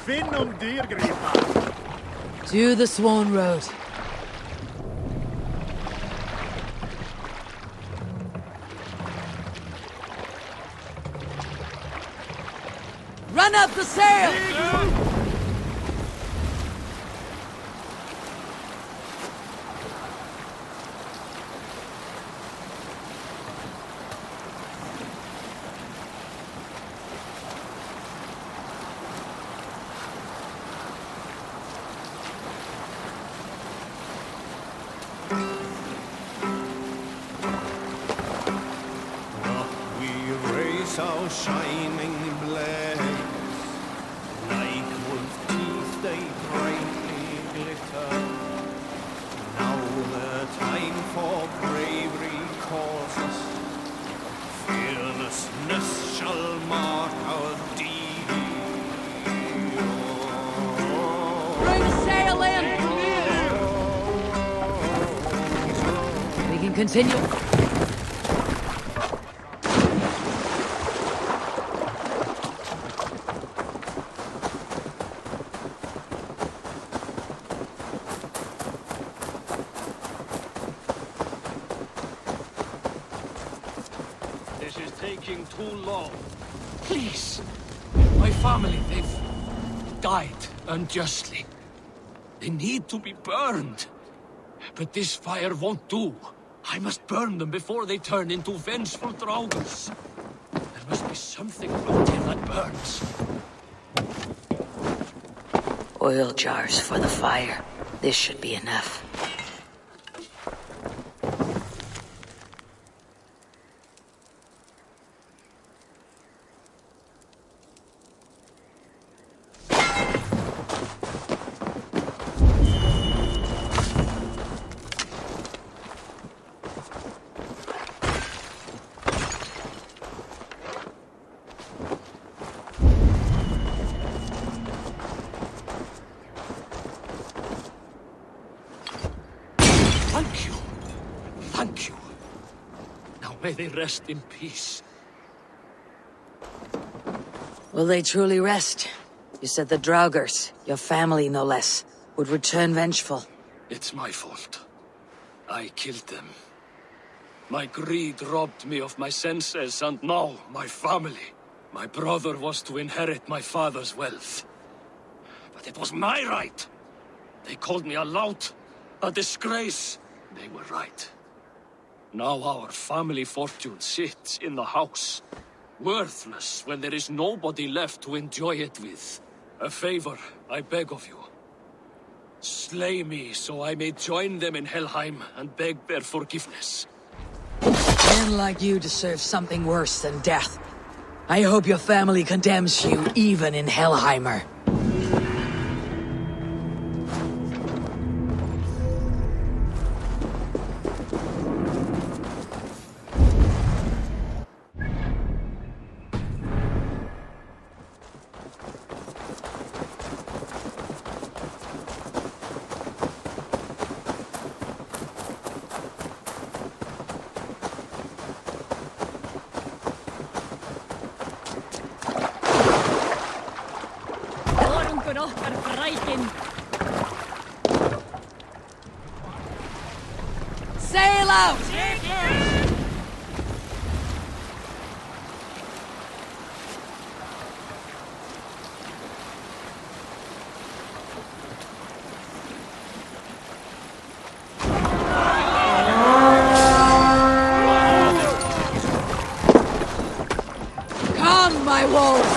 Finnum dyrgripa. To the Swan Road. Run up the sail! Our shining blaze, like wolf teeth they brightly glitter. Now the time for bravery calls us. Fearlessness shall mark our deed. Bring sail in! We can continue. Taking too long. Please. My family, they've died unjustly. They need to be burned. But this fire won't do. I must burn them before they turn into vengeful draugrs. There must be something about here that burns. Oil jars for the fire. This should be enough. Thank you. Now may they rest in peace. Will they truly rest? You said the Draugrs, your family no less, would return vengeful. It's my fault. I killed them. My greed robbed me of my senses, and now my family. My brother was to inherit my father's wealth. But it was my right. They called me a lout, a disgrace. They were right. Now our family fortune sits in the house, worthless when there is nobody left to enjoy it with. A favor, I beg of you. Slay me so I may join them in Helheim and beg their forgiveness. Men like you deserve something worse than death. I hope your family condemns you even in Helheimer. Sail out! Come, my wolves!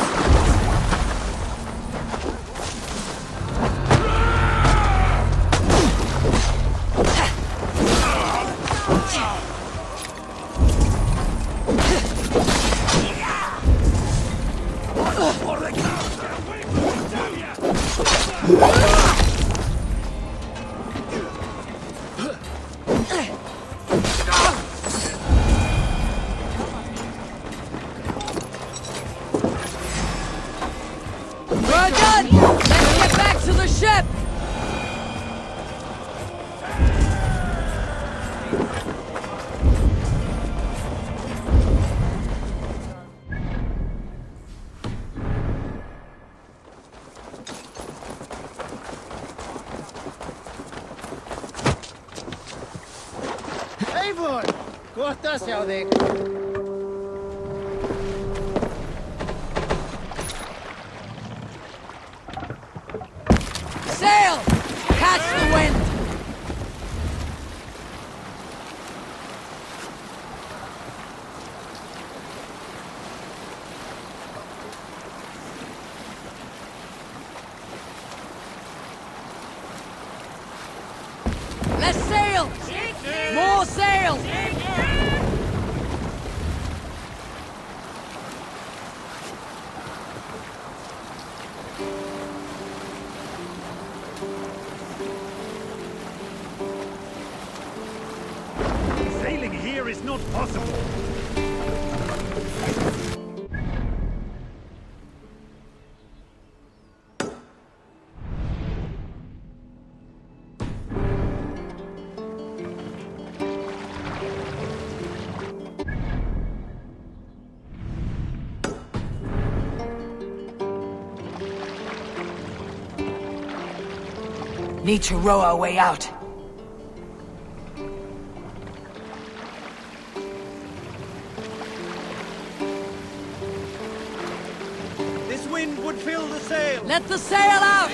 We're done! Let's get back to the ship! on! Gott að sjá þig! Sail! Catch the wind! Let's sail! More sail! Sailing here is not possible. Need to row our way out. This wind would fill the sail! Let the sail out!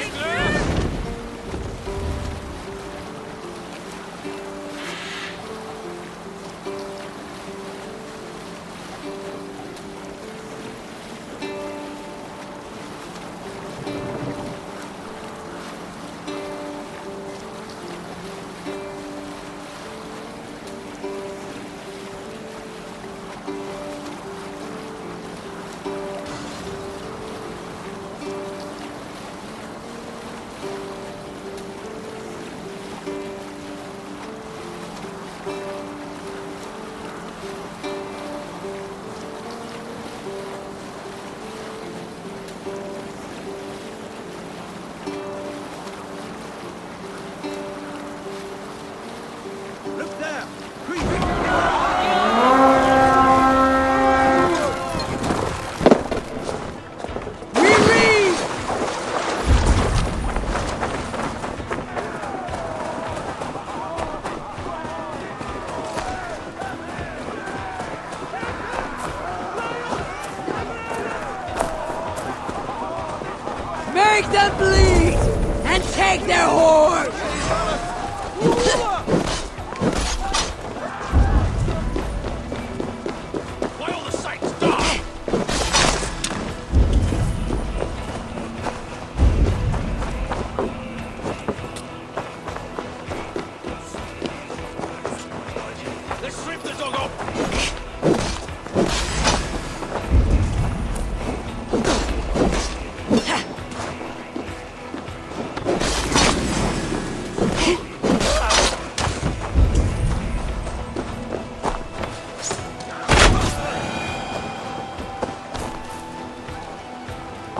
Look there! Creeping! Reread! Make them bleed! And take their horse! Why all the sights dark? Let's strip the dog off!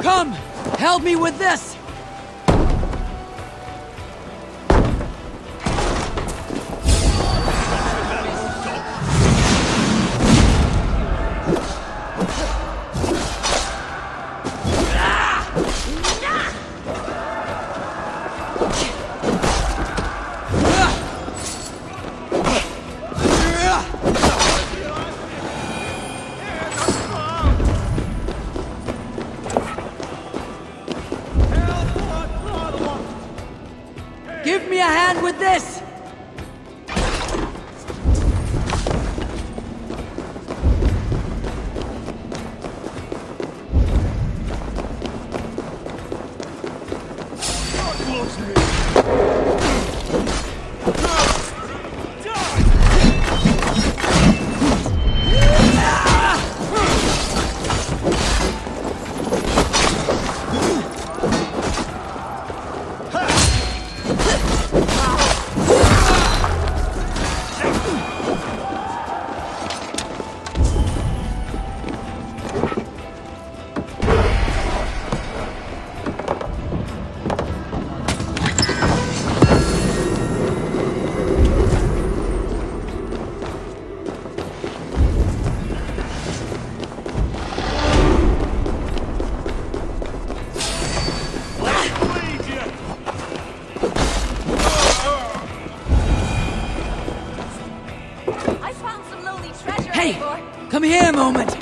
Come! Help me with this! found some lonely treasure Hey! before. Come here a moment!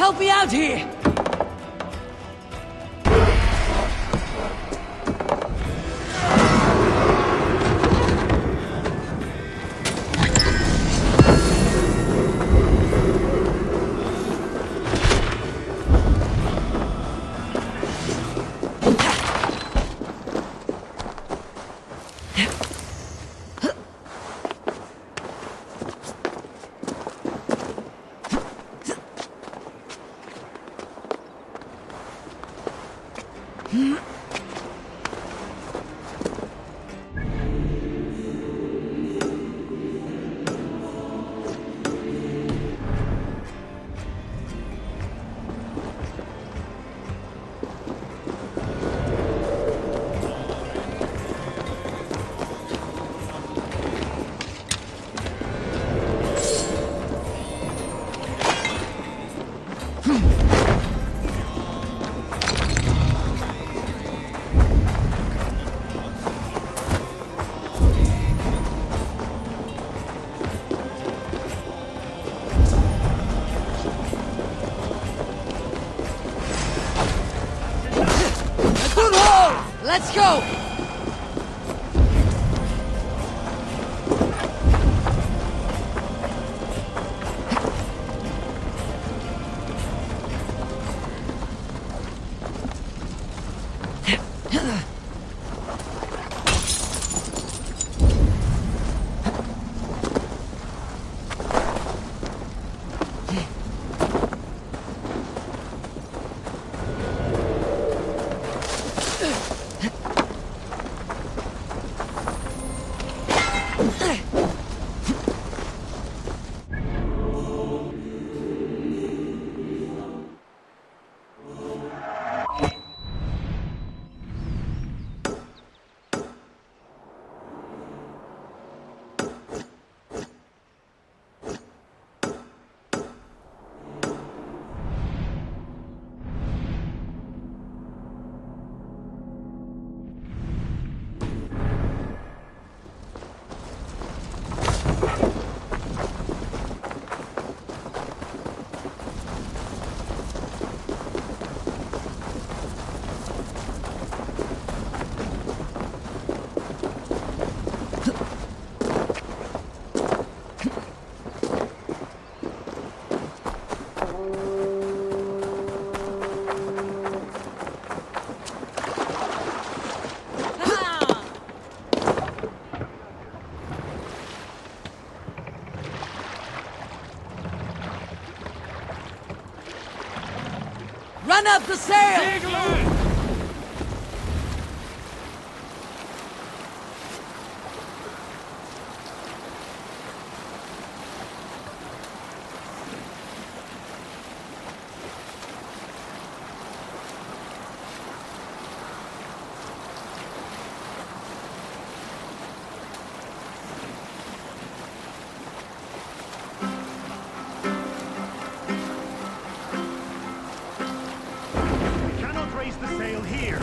Help me out here! Let's go! Man up the sail! We cannot raise the sail here.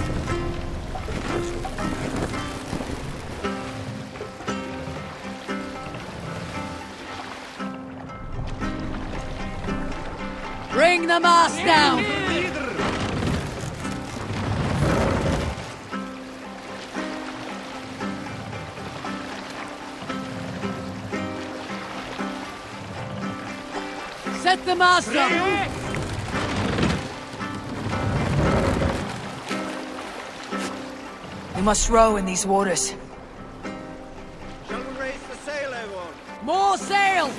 Bring the mast down! Leader! Set the mast up! We must row in these waters. Shall we raise the sail, everyone? More sail!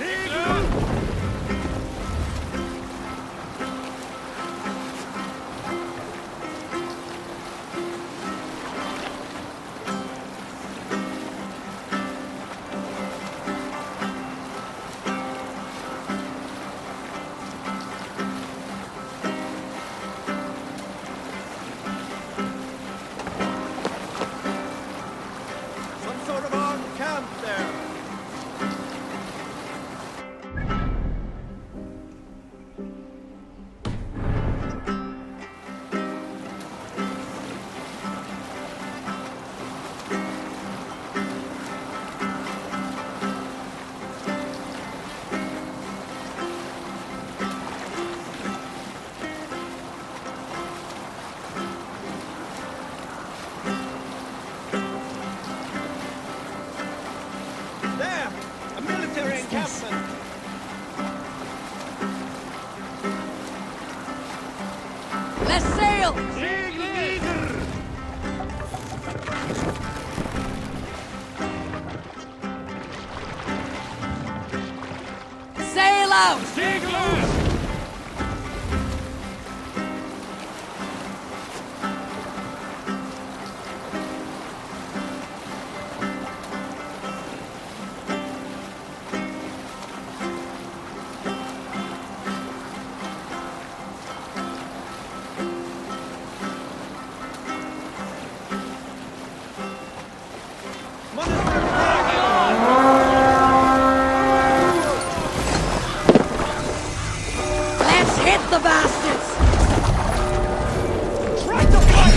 Some sort of armed camp there. There! A military encampment! Let's sail! Leader! Sail out! Let's hit the bastards! Try to fight!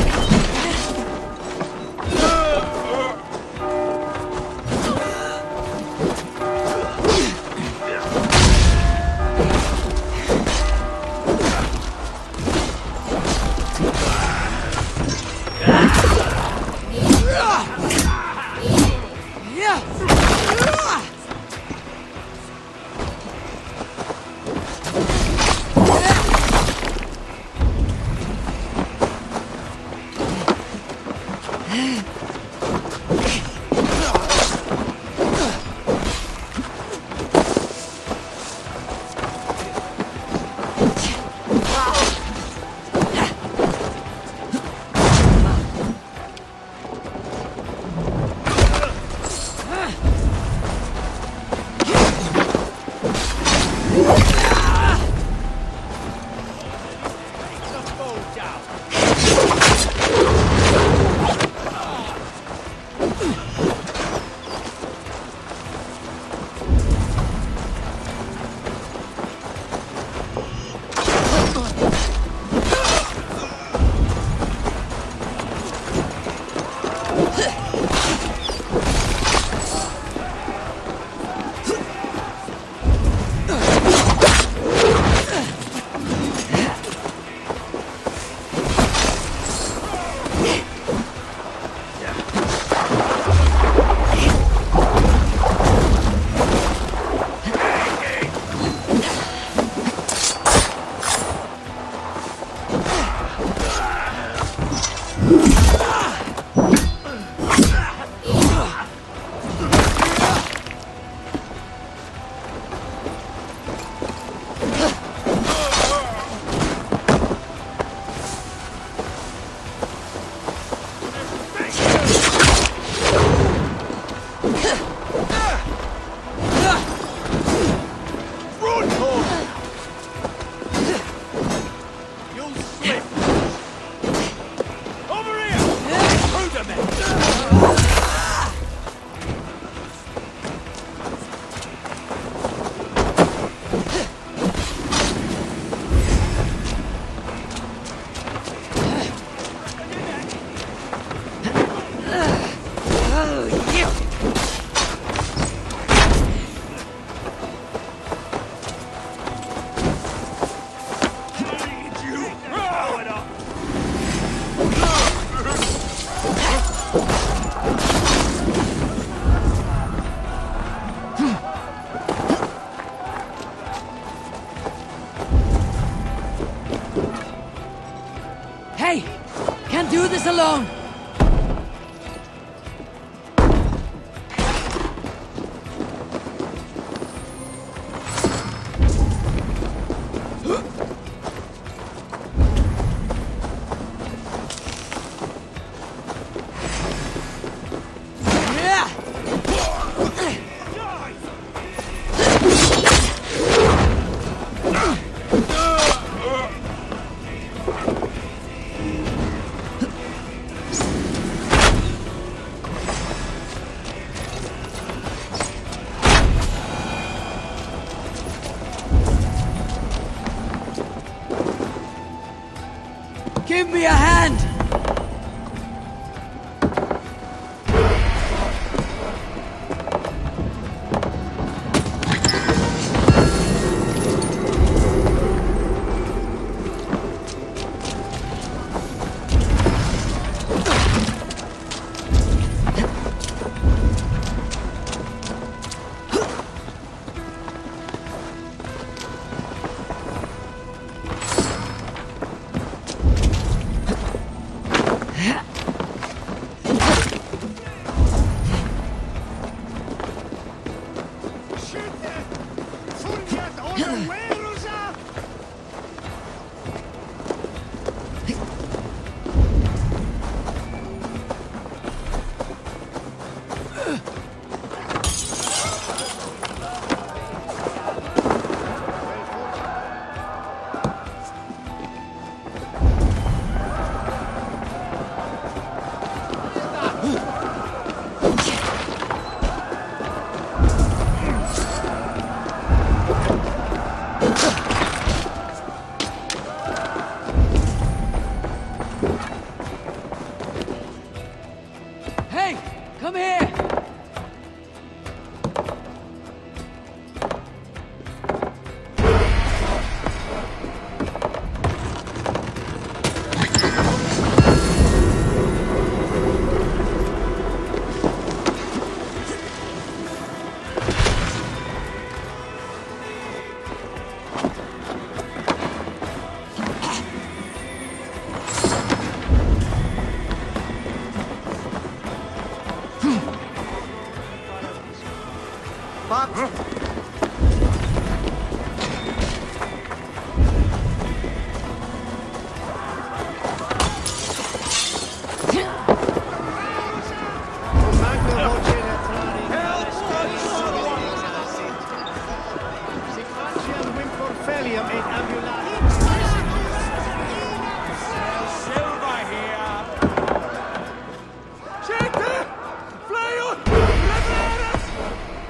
do this alone! Give me a hand! Hey, come here!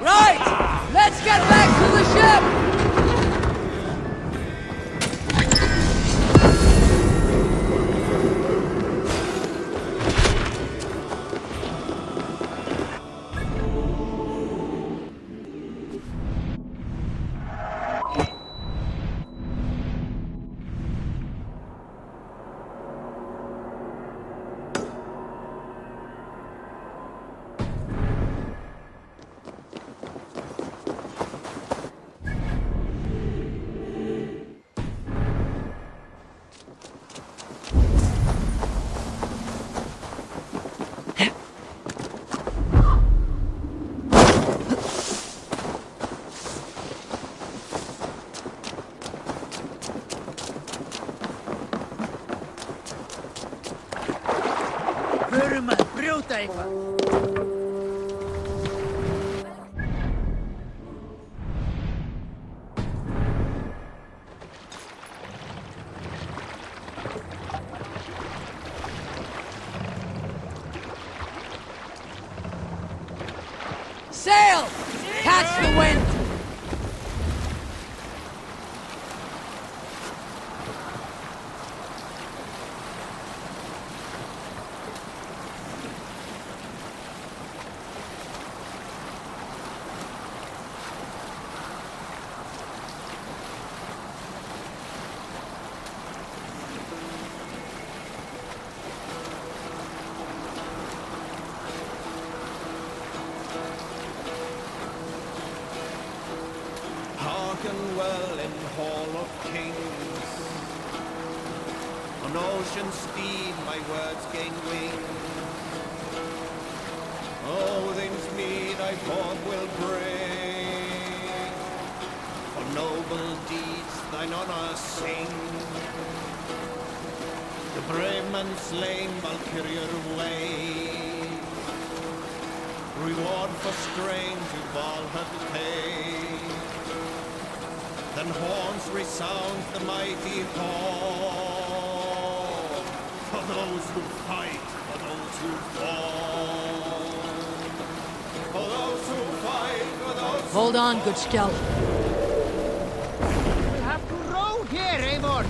Right! Let's get back to the ship! brjóta eitthvað. Sail! Catch the wind! Hearken well in Hall of Kings. On ocean steam my words gain wing. Odin's mead I forth will bring. For noble deeds thine honor sing. The brave man slain Valkyrier way. Reward for strain to Valhalla pay. Then horns resound the mighty call. For those who fight, for those who fall. For those who fight, for those Hold on, good Skell. We have to row here, Eivor!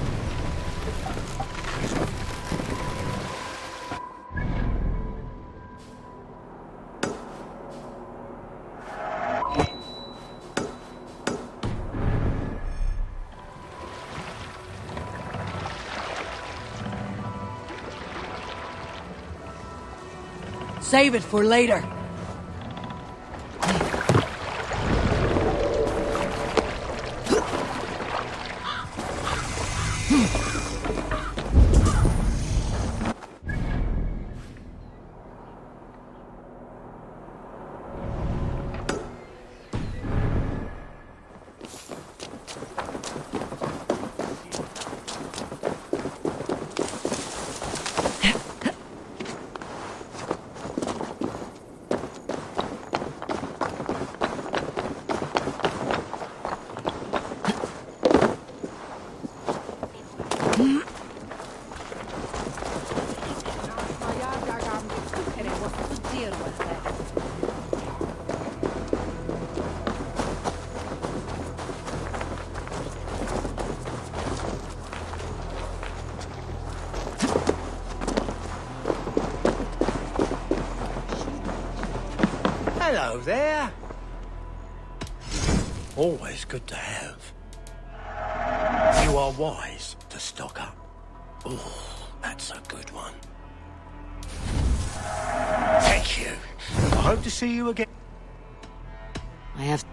Save it for later. Hello there. Always good to have. You are wise to stock up. Oh, that's a good one. Thank you. I hope to see you again. I have...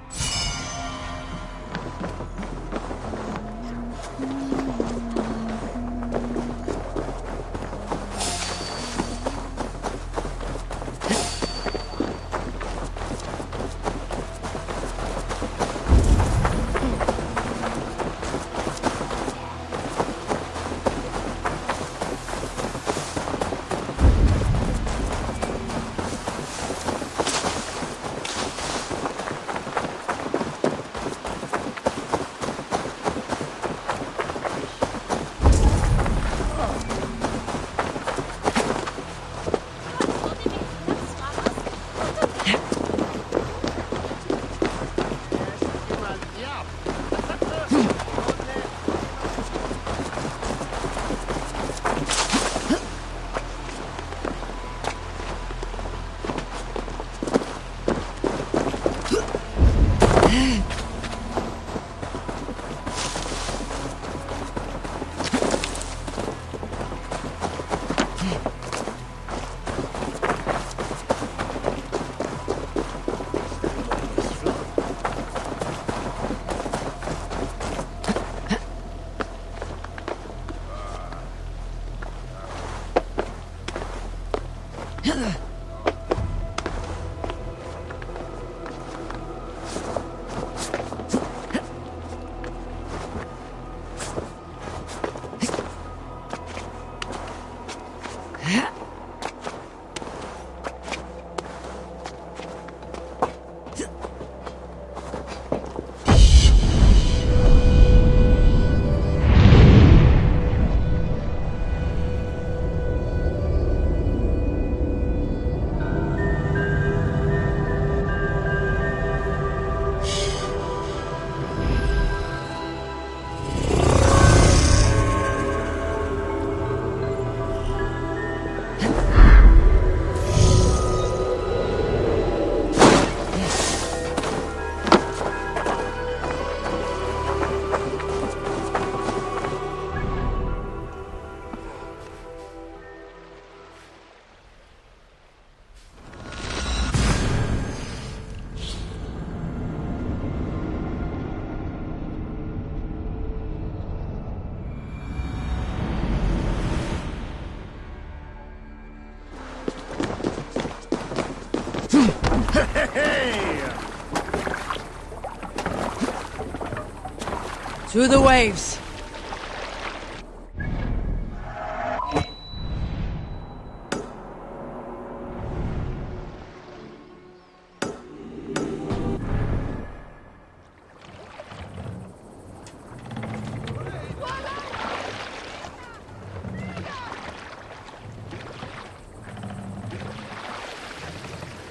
To the waves.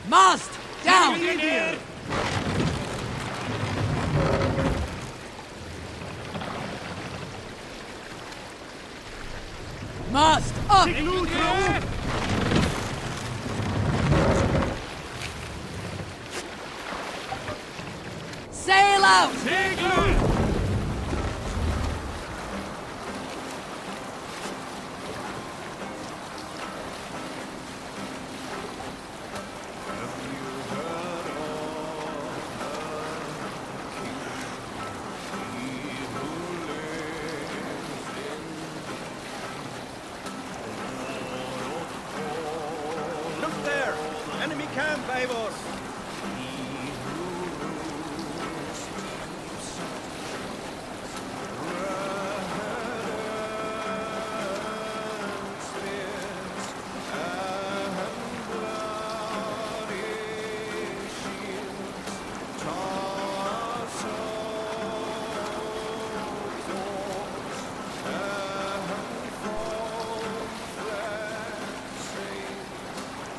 Mast! Down! Mast! Up! Sail out! Look there! Enemy camp, Eivor!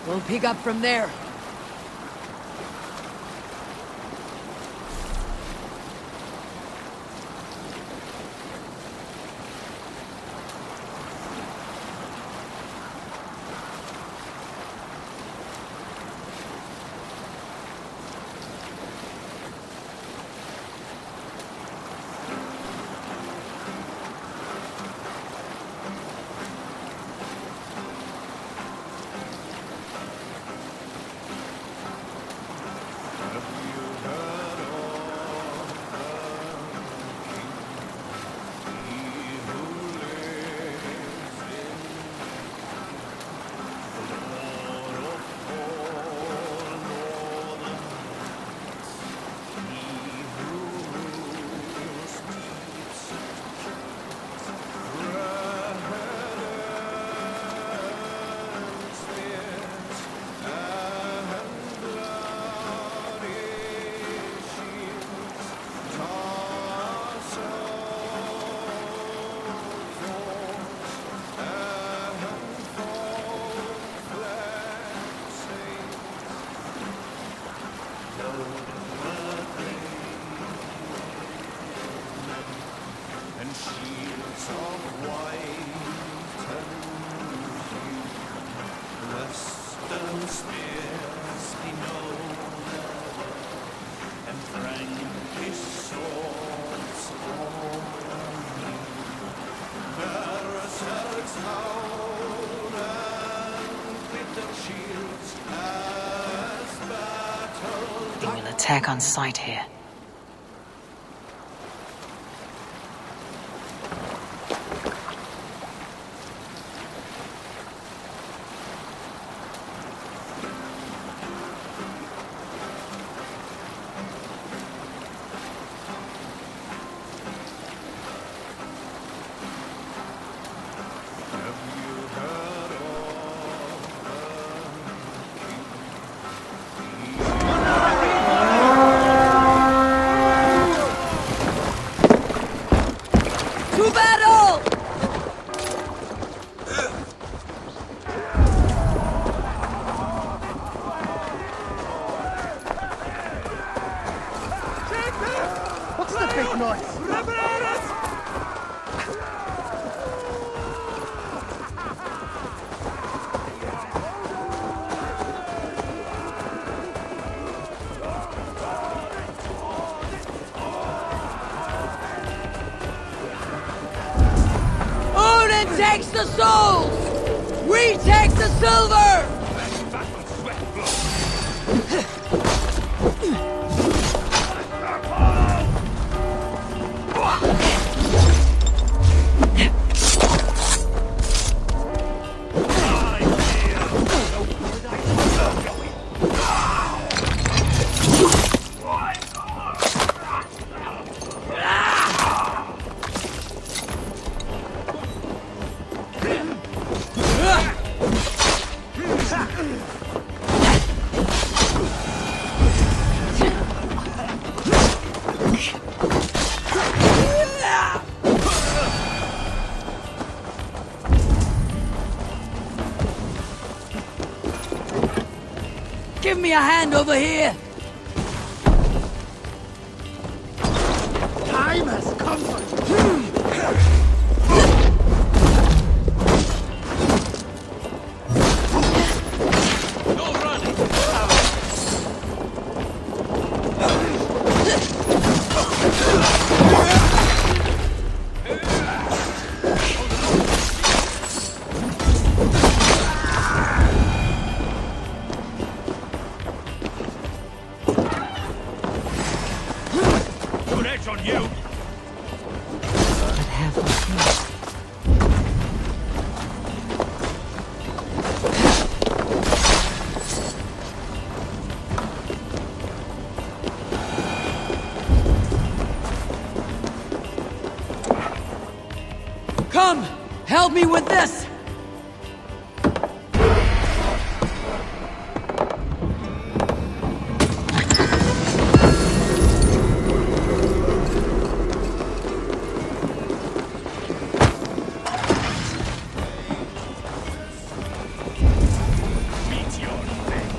We'll pick up from there. And shields of white and western spears below, and Frankish swords all berserks howl and glitter shields as battle. They will attack on sight here. To battle! What's the big noise? Odin takes the souls! We take the silver! Give me a hand over here! Time has come for you. No running! Good edge on you. Come! Help me with this! Meet your fate.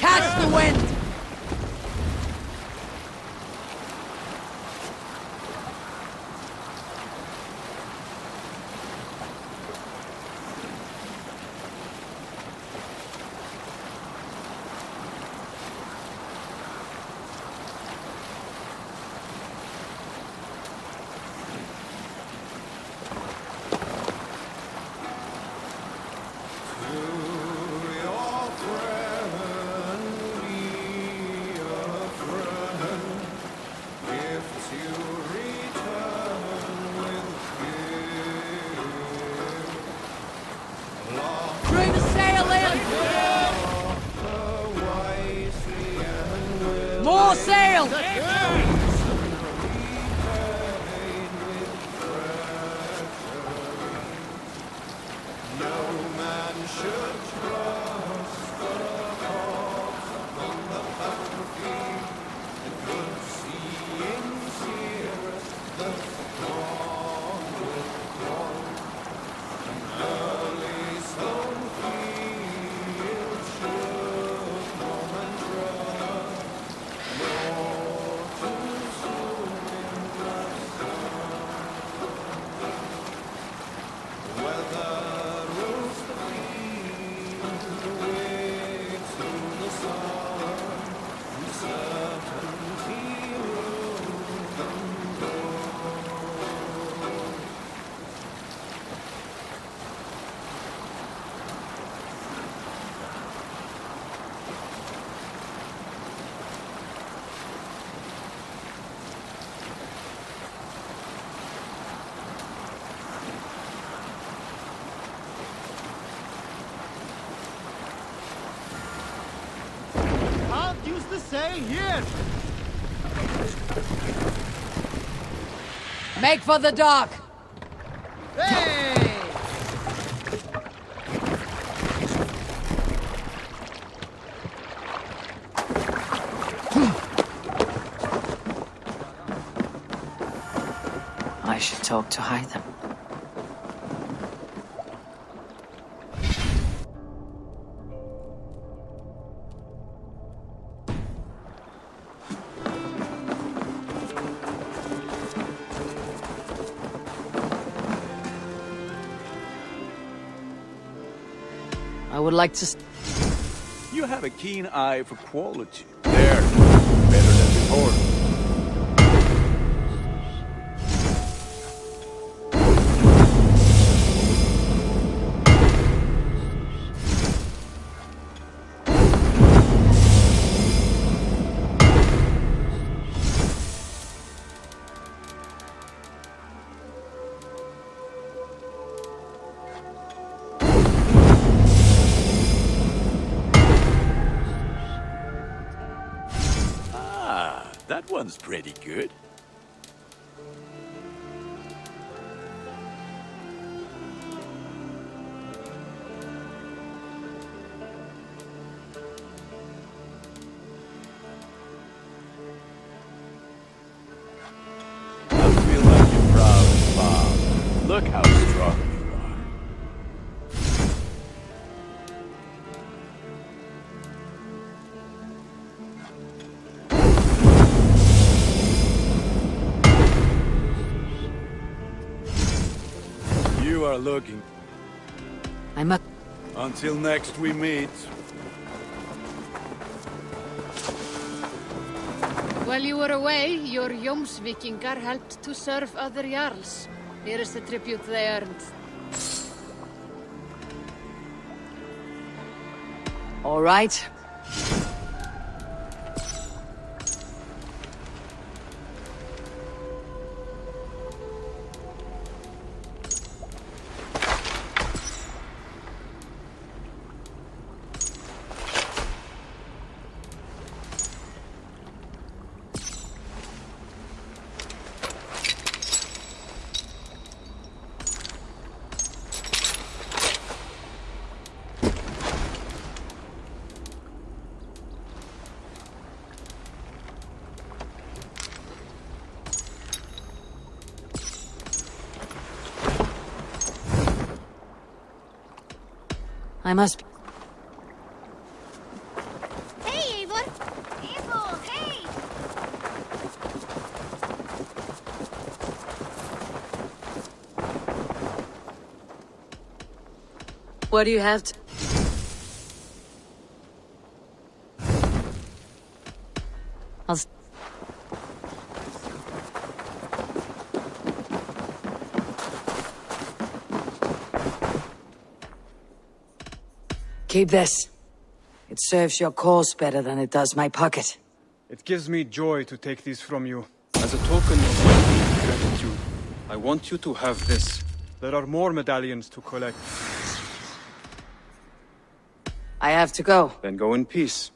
Catch the wind! Bring the sail in! More sail! Can't use the sail here! Make for the dock! Hey! I should talk to Hytham. I would like to... You have a keen eye for quality. There. Better than before. That one's pretty good. I feel like you're proud, Bob. Look how strong you are. You are looking. I'm a... Until next we meet. While you were away, your Jómsvíkingar helped to serve other Jarls. Here is the tribute they earned. All right. I must... What do you have to... I'll... Keep this. It serves your cause better than it does my pocket. It gives me joy to take these from you. As a token of my deep gratitude, I want you to have this. There are more medallions to collect. I have to go. Then go in peace.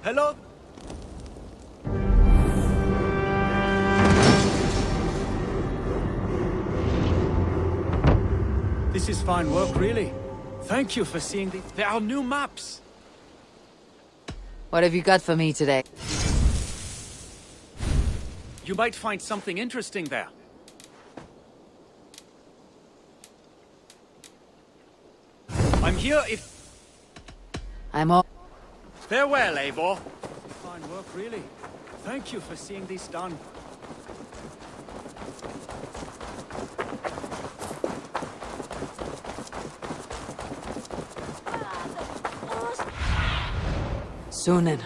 Hello? This is fine work, really. Thank you for seeing the... There are new maps! What have you got for me today? You might find something interesting there. I'm here if... I'm all... Farewell, Eivor. Fine work, really. Thank you for seeing this done. Sunan.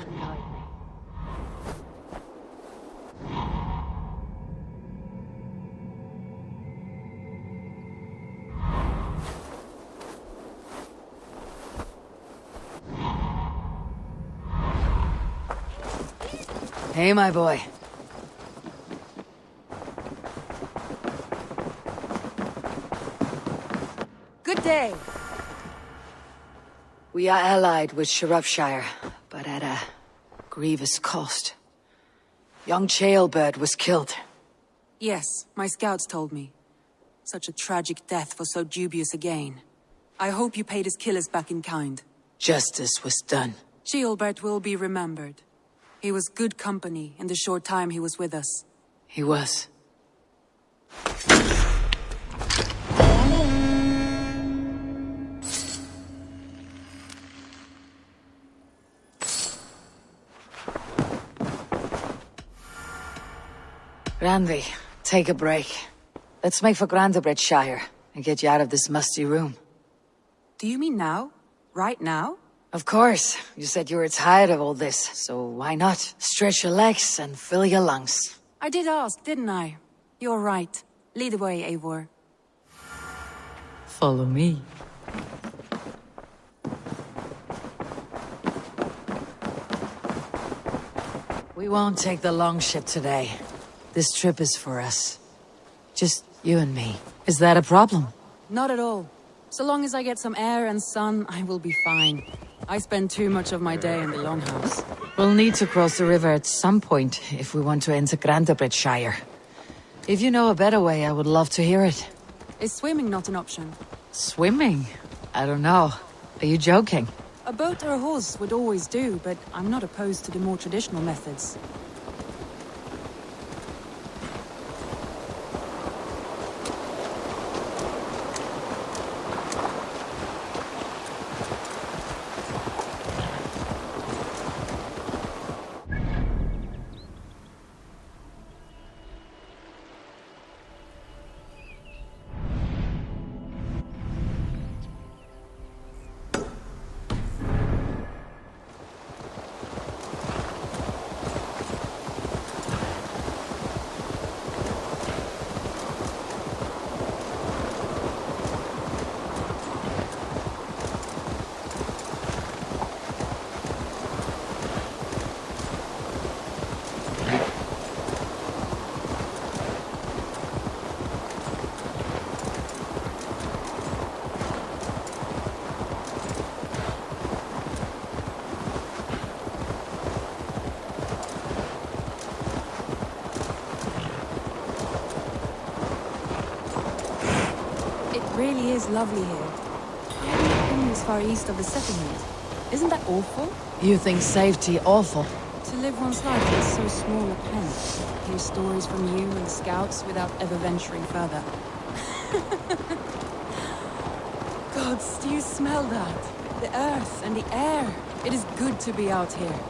Hey, my boy. Good day. We are allied with Shropshire, but at a grievous cost. Young Chaelbert was killed. Yes, my scouts told me. Such a tragic death for so dubious a gain. I hope you paid his killers back in kind. Justice was done. Chaelbert will be remembered. He was good company in the short time he was with us. He was. Randy, take a break. Let's make for Grantebridgeshire and get you out of this musty room. Do you mean now? Right now? Of course. You said you were tired of all this, so why not? Stretch your legs and fill your lungs. I did ask, didn't I? You're right. Lead the way, Eivor. Follow me. We won't take the long ship today. This trip is for us. Just you and me. Is that a problem? Not at all. So long as I get some air and sun, I will be fine. I spend too much of my day in the Longhouse. We'll need to cross the river at some point if we want to enter Grantebridgeshire. If you know a better way, I would love to hear it. Is swimming not an option? Swimming? I don't know. Are you joking? A boat or a horse would always do, but I'm not opposed to the more traditional methods. really is lovely here. I haven't been this far east of the settlement. Isn't that awful? You think safety awful? To live one's life in so small a pen. Hear stories from you and the scouts without ever venturing further. Gods, do you smell that? The earth and the air. It is good to be out here.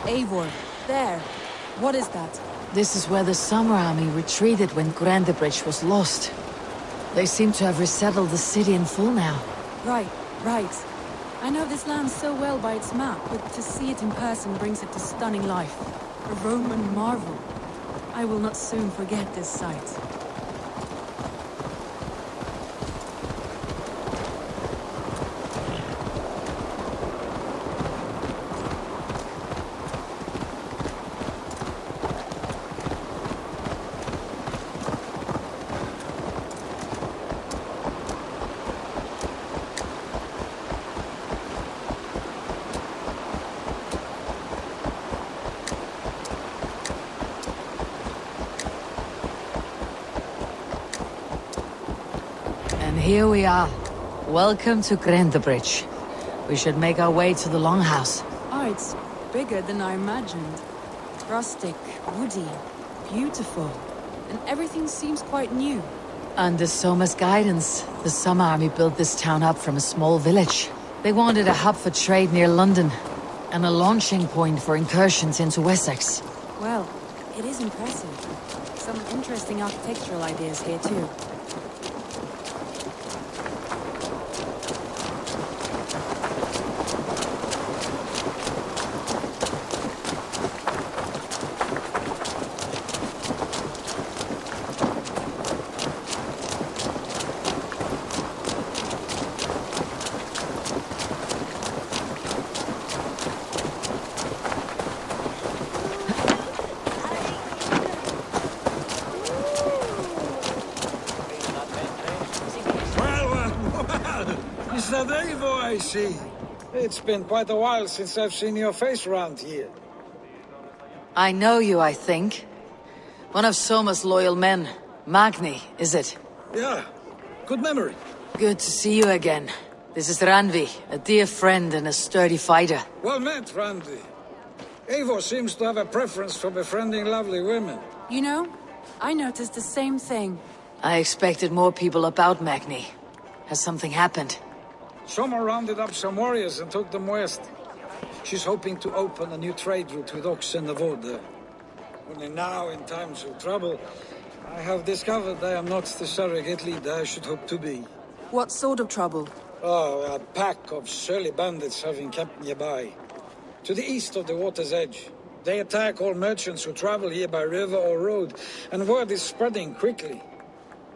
Eivor, there. What is that? This is where the Summer Army retreated when Grandebridge was lost. They seem to have resettled the city in full now. Right. I know this land so well by its map, but to see it in person brings it to stunning life. A Roman marvel. I will not soon forget this sight. Here we are. Welcome to Grandebridge. We should make our way to the Longhouse. Oh, it's bigger than I imagined. Rustic, woody, beautiful. And everything seems quite new. Under Soma's guidance, the Summer Army built this town up from a small village. They wanted a hub for trade near London, and a launching point for incursions into Wessex. Well, it is impressive. Some interesting architectural ideas here too. Is that Eivor I see? It's been quite a while since I've seen your face around here. I know you, I think. One of Soma's loyal men. Magni, is it? Yeah, good memory. Good to see you again. This is Randvi, a dear friend and a sturdy fighter. Well met, Randvi. Eivor seems to have a preference for befriending lovely women. You know, I noticed the same thing. I expected more people about Magni. Has something happened? Soma rounded up some warriors and took them west. She's hoping to open a new trade route with Ox and the Voda. Only now, in times of trouble, I have discovered I am not the surrogate leader I should hope to be. What sort of trouble? Oh, a pack of surly bandits have encamped nearby. To the east of the water's edge. They attack all merchants who travel here by river or road, and word is spreading quickly.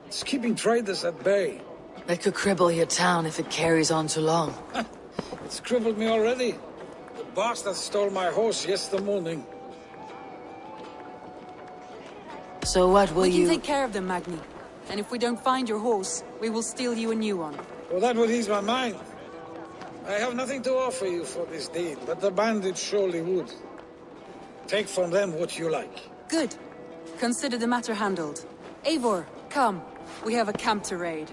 It's keeping traders at bay. That could cripple your town if it carries on too long. It's crippled me already. The bastard stole my horse yesterday morning. So what will you... We can take care of them, Magni. And if we don't find your horse, we will steal you a new one. Well, that would ease my mind. I have nothing to offer you for this deed, but the bandits surely would. Take from them what you like. Good. Consider the matter handled. Eivor, come. We have a camp to raid.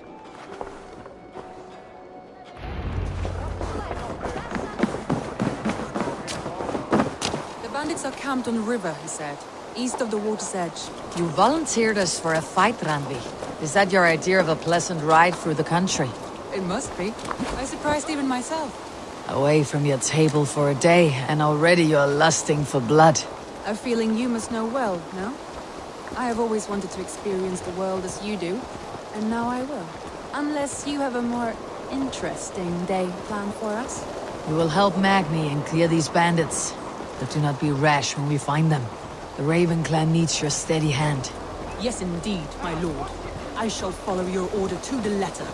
Bandits are camped on the river, he said. East of the water's edge. You volunteered us for a fight, Ranvi. Is that your idea of a pleasant ride through the country? It must be. I surprised even myself. Away from your table for a day, and already you're lusting for blood. A feeling you must know well, no? I have always wanted to experience the world as you do, and now I will. Unless you have a more interesting day planned for us. We will help Magni and clear these bandits. But do not be rash when we find them. The Raven clan needs your steady hand. Yes, indeed, my lord. I shall follow your order to the letter.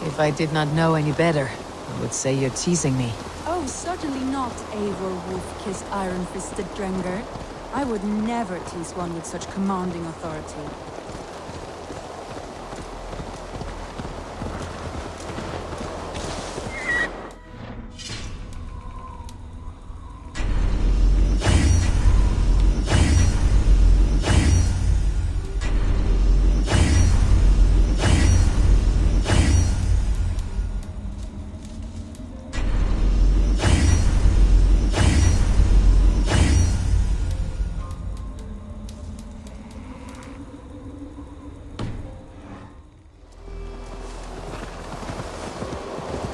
If I did not know any better, I would say you're teasing me. Oh, certainly not, Eivor Wolf-kissed iron-fisted Drenger. I would never tease one with such commanding authority.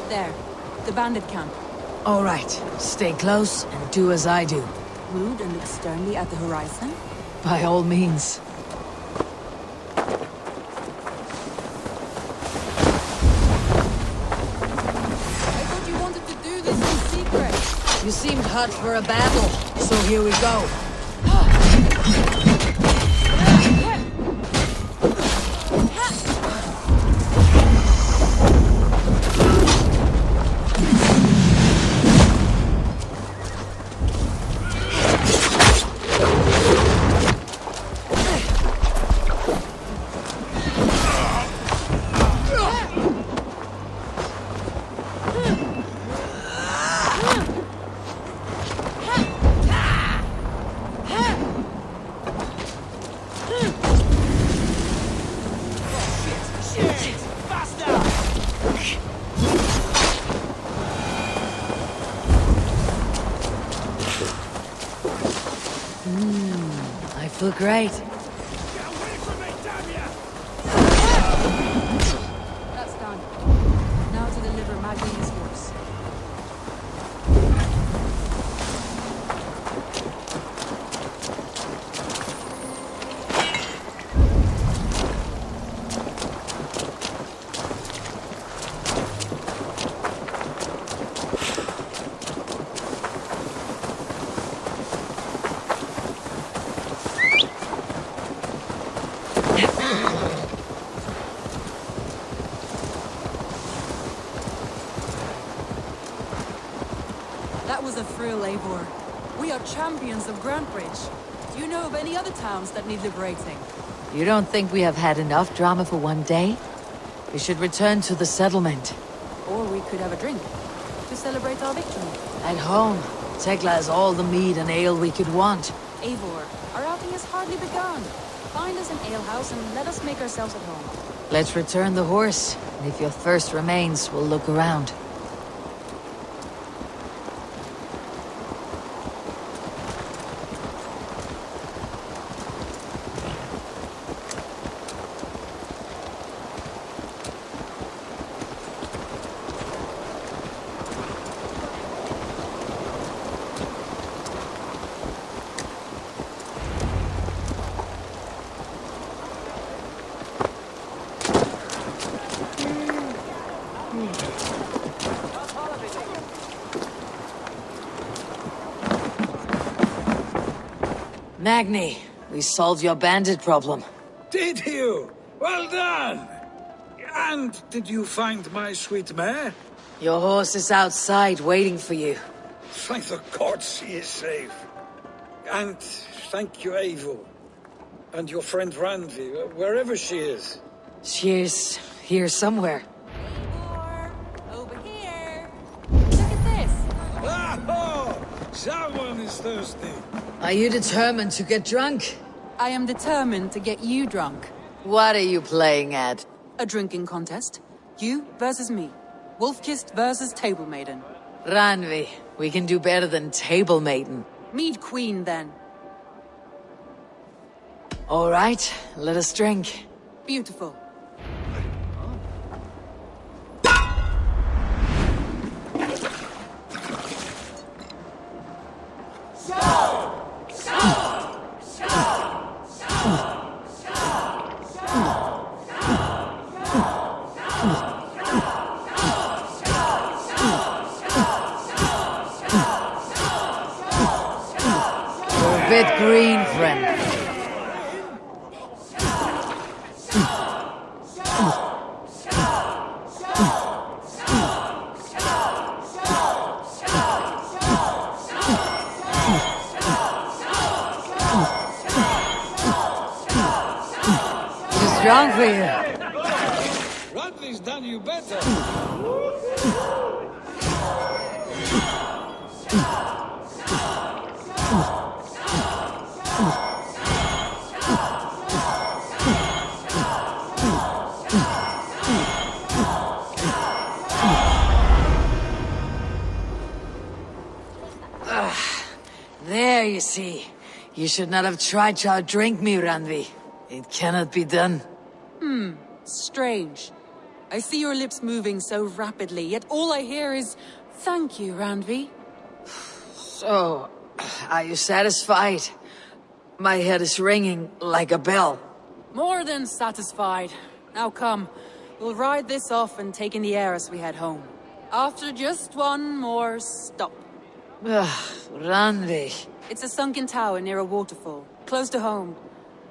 There, the bandit camp. All right, stay close and do as I do. Rude and look sternly at the horizon. By all means. I thought you wanted to do this in secret. You seemed hot for a battle, so here we go. I feel great. That's done. Now to deliver Magni's horse. That was a thrill, Eivor. We are champions of Grantbridge. Do you know of any other towns that need liberating? You don't think we have had enough drama for one day? We should return to the settlement. Or we could have a drink to celebrate our victory. At home, Tekla has all the mead and ale we could want. Eivor, our outing has hardly begun. Find us an alehouse and let us make ourselves at home. Let's return the horse, and if your thirst remains, we'll look around. Magni, we solved your bandit problem. Did you? Well done! And did you find my sweet mare? Your horse is outside waiting for you. Thank the gods she is safe. And thank you, Eivor. And your friend Ranvi, wherever she is. She's here somewhere. Eivor, over here. Look at this. Oh, someone is thirsty. Are you determined to get drunk? I am determined to get you drunk. What are you playing at? A drinking contest. You versus me. Wolf-kissed versus table maiden. Ranvi, we can do better than table maiden. Mead Queen, then. All right, let us drink. Beautiful. You're a bit green, friend. Too strong for you. Randvi's done you better. There, you see. You should not have tried to outdrink me, Randvi. It cannot be done. Strange. I see your lips moving so rapidly, yet all I hear is, "Thank you, Randvi." So, are you satisfied? My head is ringing like a bell. More than satisfied. Now come, we'll ride this off and take in the air as we head home. After just one more stop. Randvi. It's a sunken tower near a waterfall, close to home.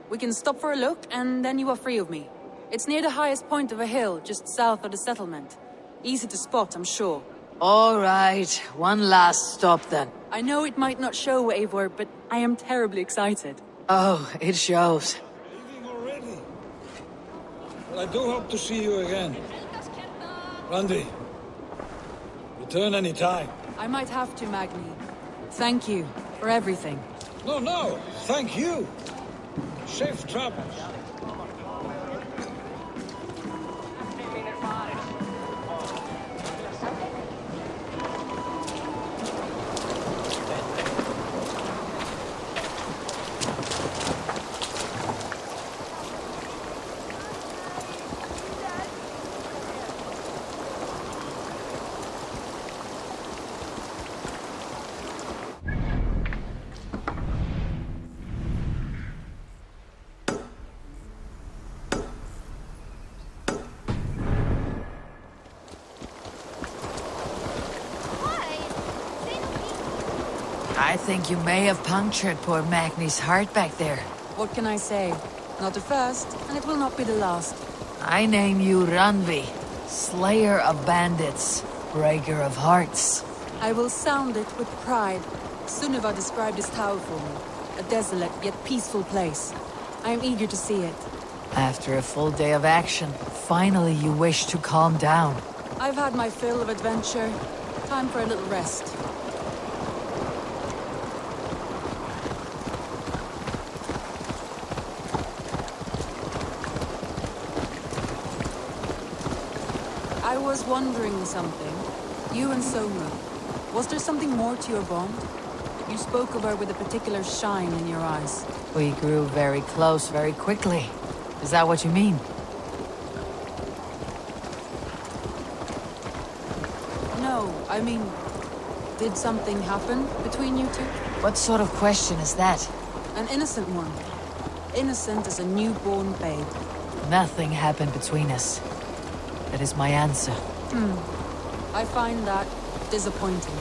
We can stop for a look, and then you are free of me. It's near the highest point of a hill, just south of the settlement. Easy to spot, I'm sure. All right, one last stop then. I know it might not show, Eivor, but I am terribly excited. Oh, it shows. Leaving already? Well, I do hope to see you again. Randvi, return any time. I might have to, Magni. Thank you for everything. No, thank you. Safe travels. I think you may have punctured poor Magni's heart back there. What can I say? Not the first, and it will not be the last. I name you Randvi, Slayer of Bandits, Breaker of Hearts. I will sound it with pride. Sunniva described this tower for me. A desolate yet peaceful place. I am eager to see it. After a full day of action, finally you wish to calm down. I've had my fill of adventure. Time for a little rest. I was wondering something. You and Soma. Was there something more to your bond? You spoke of her with a particular shine in your eyes. We grew very close very quickly. Is that what you mean? No, I mean, did something happen between you two? What sort of question is that? An innocent one. Innocent as a newborn babe. Nothing happened between us. That is my answer. I find that disappointing.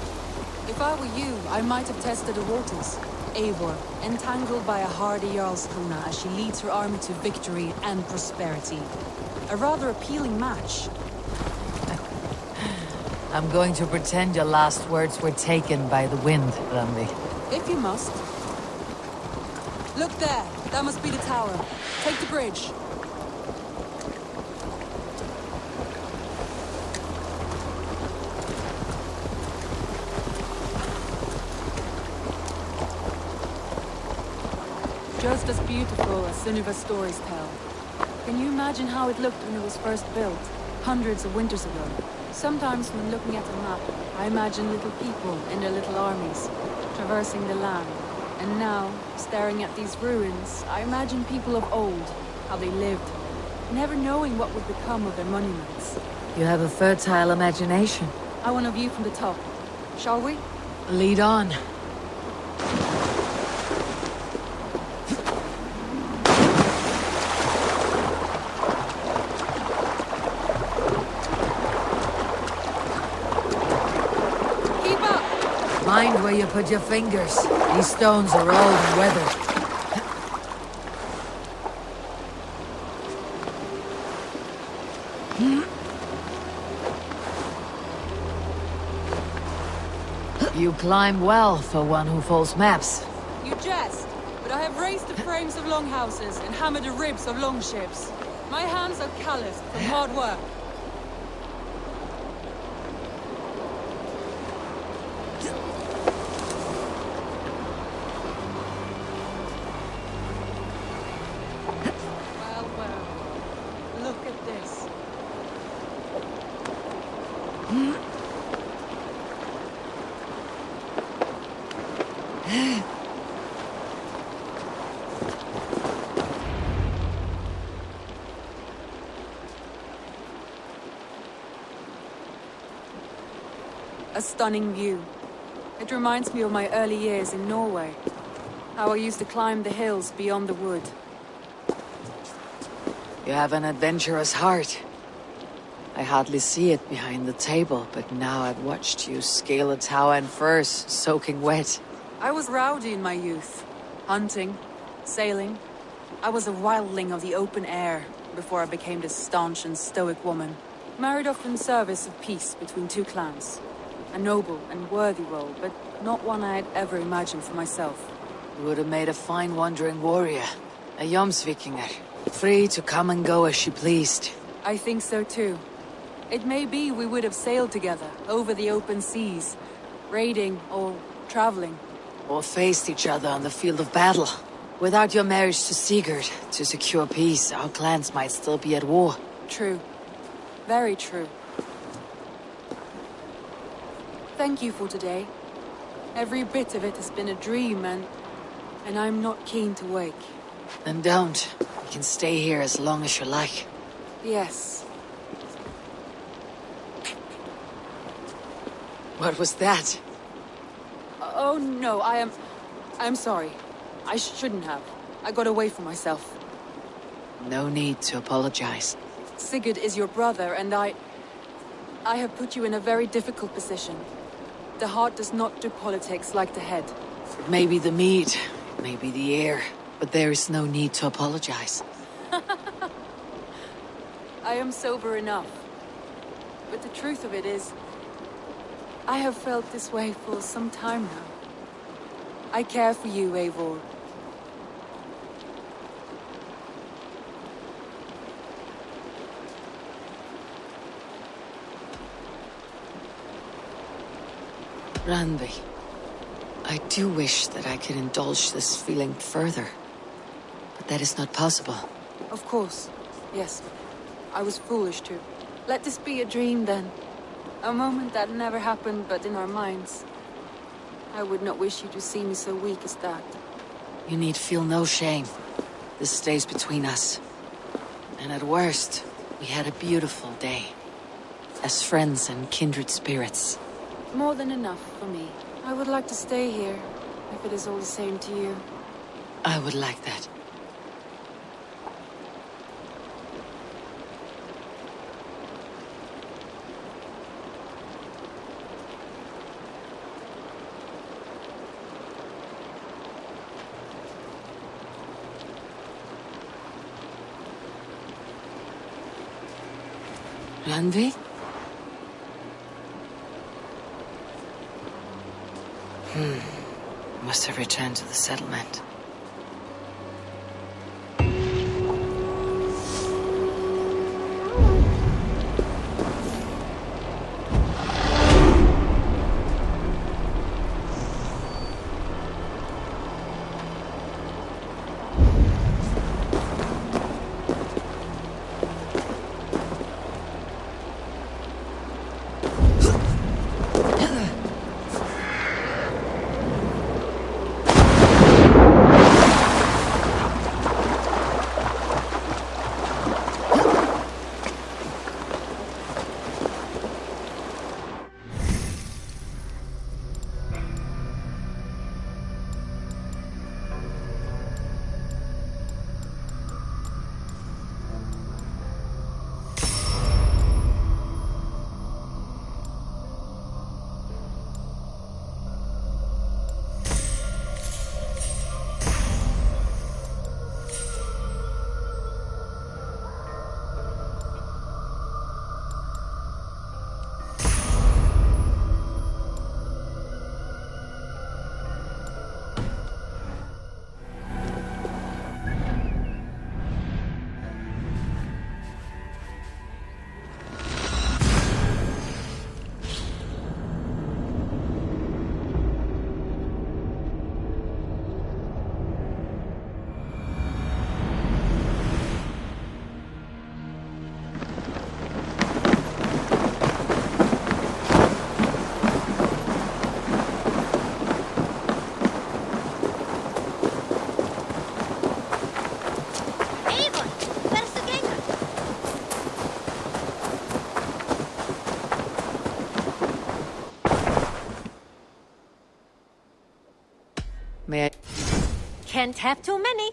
If I were you, I might have tested the waters. Eivor, entangled by a hardy Jarlskona as she leads her army to victory and prosperity. A rather appealing match. I'm going to pretend your last words were taken by the wind, Randvi. If you must. Look there! That must be the tower. Take the bridge. Just as beautiful as Sunniva's stories tell. Can you imagine how it looked when it was first built, hundreds of winters ago? Sometimes when looking at the map, I imagine little people and their little armies, traversing the land. And now, staring at these ruins, I imagine people of old, how they lived, never knowing what would become of their monuments. You have a fertile imagination. I want a view from the top. Shall we? Lead on. Keep up! Mind where you put your fingers. These stones are old and weathered. You climb well for one who folds maps. You jest, but I have raised the frames of longhouses and hammered the ribs of longships. My hands are calloused from hard work. Well, well. Look at this. A stunning view. It reminds me of my early years in Norway. How I used to climb the hills beyond the wood. You have an adventurous heart. I hardly see it behind the table, but now I've watched you scale a tower in furs, soaking wet. I was rowdy in my youth. Hunting, sailing. I was a wildling of the open air before I became this staunch and stoic woman. Married off in service of peace between two clans. A noble and worthy role, but not one I had ever imagined for myself. You would have made a fine wandering warrior. A Jomsvikinger. Free to come and go as she pleased. I think so too. It may be we would have sailed together, over the open seas, raiding or traveling. Or faced each other on the field of battle. Without your marriage to Sigurd, to secure peace, our clans might still be at war. True. Very true. Thank you for today. Every bit of it has been a dream, and I'm not keen to wake. Then don't. You can stay here as long as you like. Yes. What was that? Oh no, I'm sorry. I shouldn't have. I got away from myself. No need to apologize. Sigurd is your brother, and I have put you in a very difficult position. The heart does not do politics like the head. Maybe the meat, maybe the air, but there is no need to apologize. I am sober enough. But the truth of it is, I have felt this way for some time now. I care for you, Eivor. Randvi, I do wish that I could indulge this feeling further. But that is not possible. Of course. Yes. I was foolish too. Let this be a dream then. A moment that never happened but in our minds. I would not wish you to see me so weak as that. You need feel no shame. This stays between us. And at worst, we had a beautiful day. As friends and kindred spirits. More than enough for me. I would like to stay here, if it is all the same to you. I would like that. Randvi? Must have returned to the settlement. Can't have too many.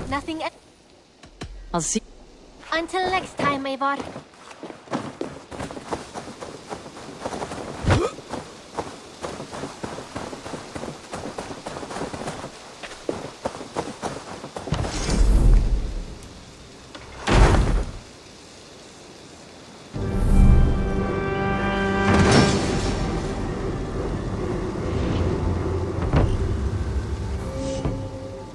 Nothing. I'll see. Until next time, Eivor.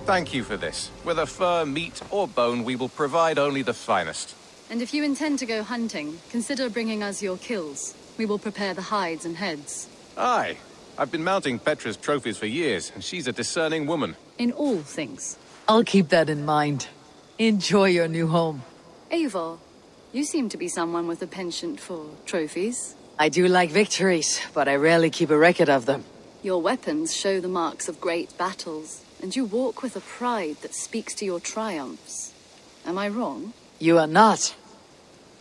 Thank you for this. Whether fur, meat, or bone, we will provide only the finest. And if you intend to go hunting, consider bringing us your kills. We will prepare the hides and heads. Aye. I've been mounting Petra's trophies for years, and she's a discerning woman. In all things. I'll keep that in mind. Enjoy your new home. Eivor, you seem to be someone with a penchant for trophies. I do like victories, but I rarely keep a record of them. Your weapons show the marks of great battles, and you walk with a pride that speaks to your triumphs. Am I wrong? You are not.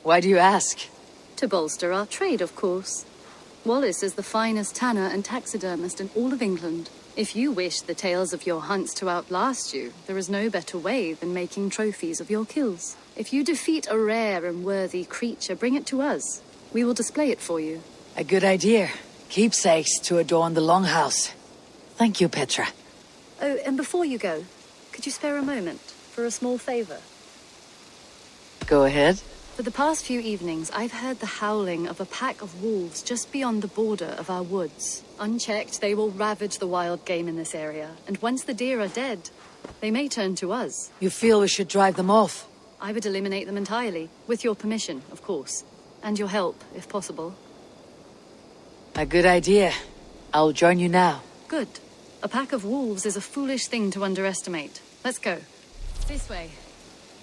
Why do you ask? To bolster our trade, of course. Wallace is the finest tanner and taxidermist in all of England. If you wish the tales of your hunts to outlast you, there is no better way than making trophies of your kills. If you defeat a rare and worthy creature, bring it to us. We will display it for you. A good idea. Keepsakes to adorn the longhouse. Thank you, Petra. Oh, and before you go, could you spare a moment for a small favor? Go ahead. For the past few evenings, I've heard the howling of a pack of wolves just beyond the border of our woods. Unchecked, they will ravage the wild game in this area, and once the deer are dead, they may turn to us. You feel we should drive them off? I would eliminate them entirely, with your permission, of course. And your help, if possible. A good idea. I'll join you now. Good. A pack of wolves is a foolish thing to underestimate. Let's go. This way.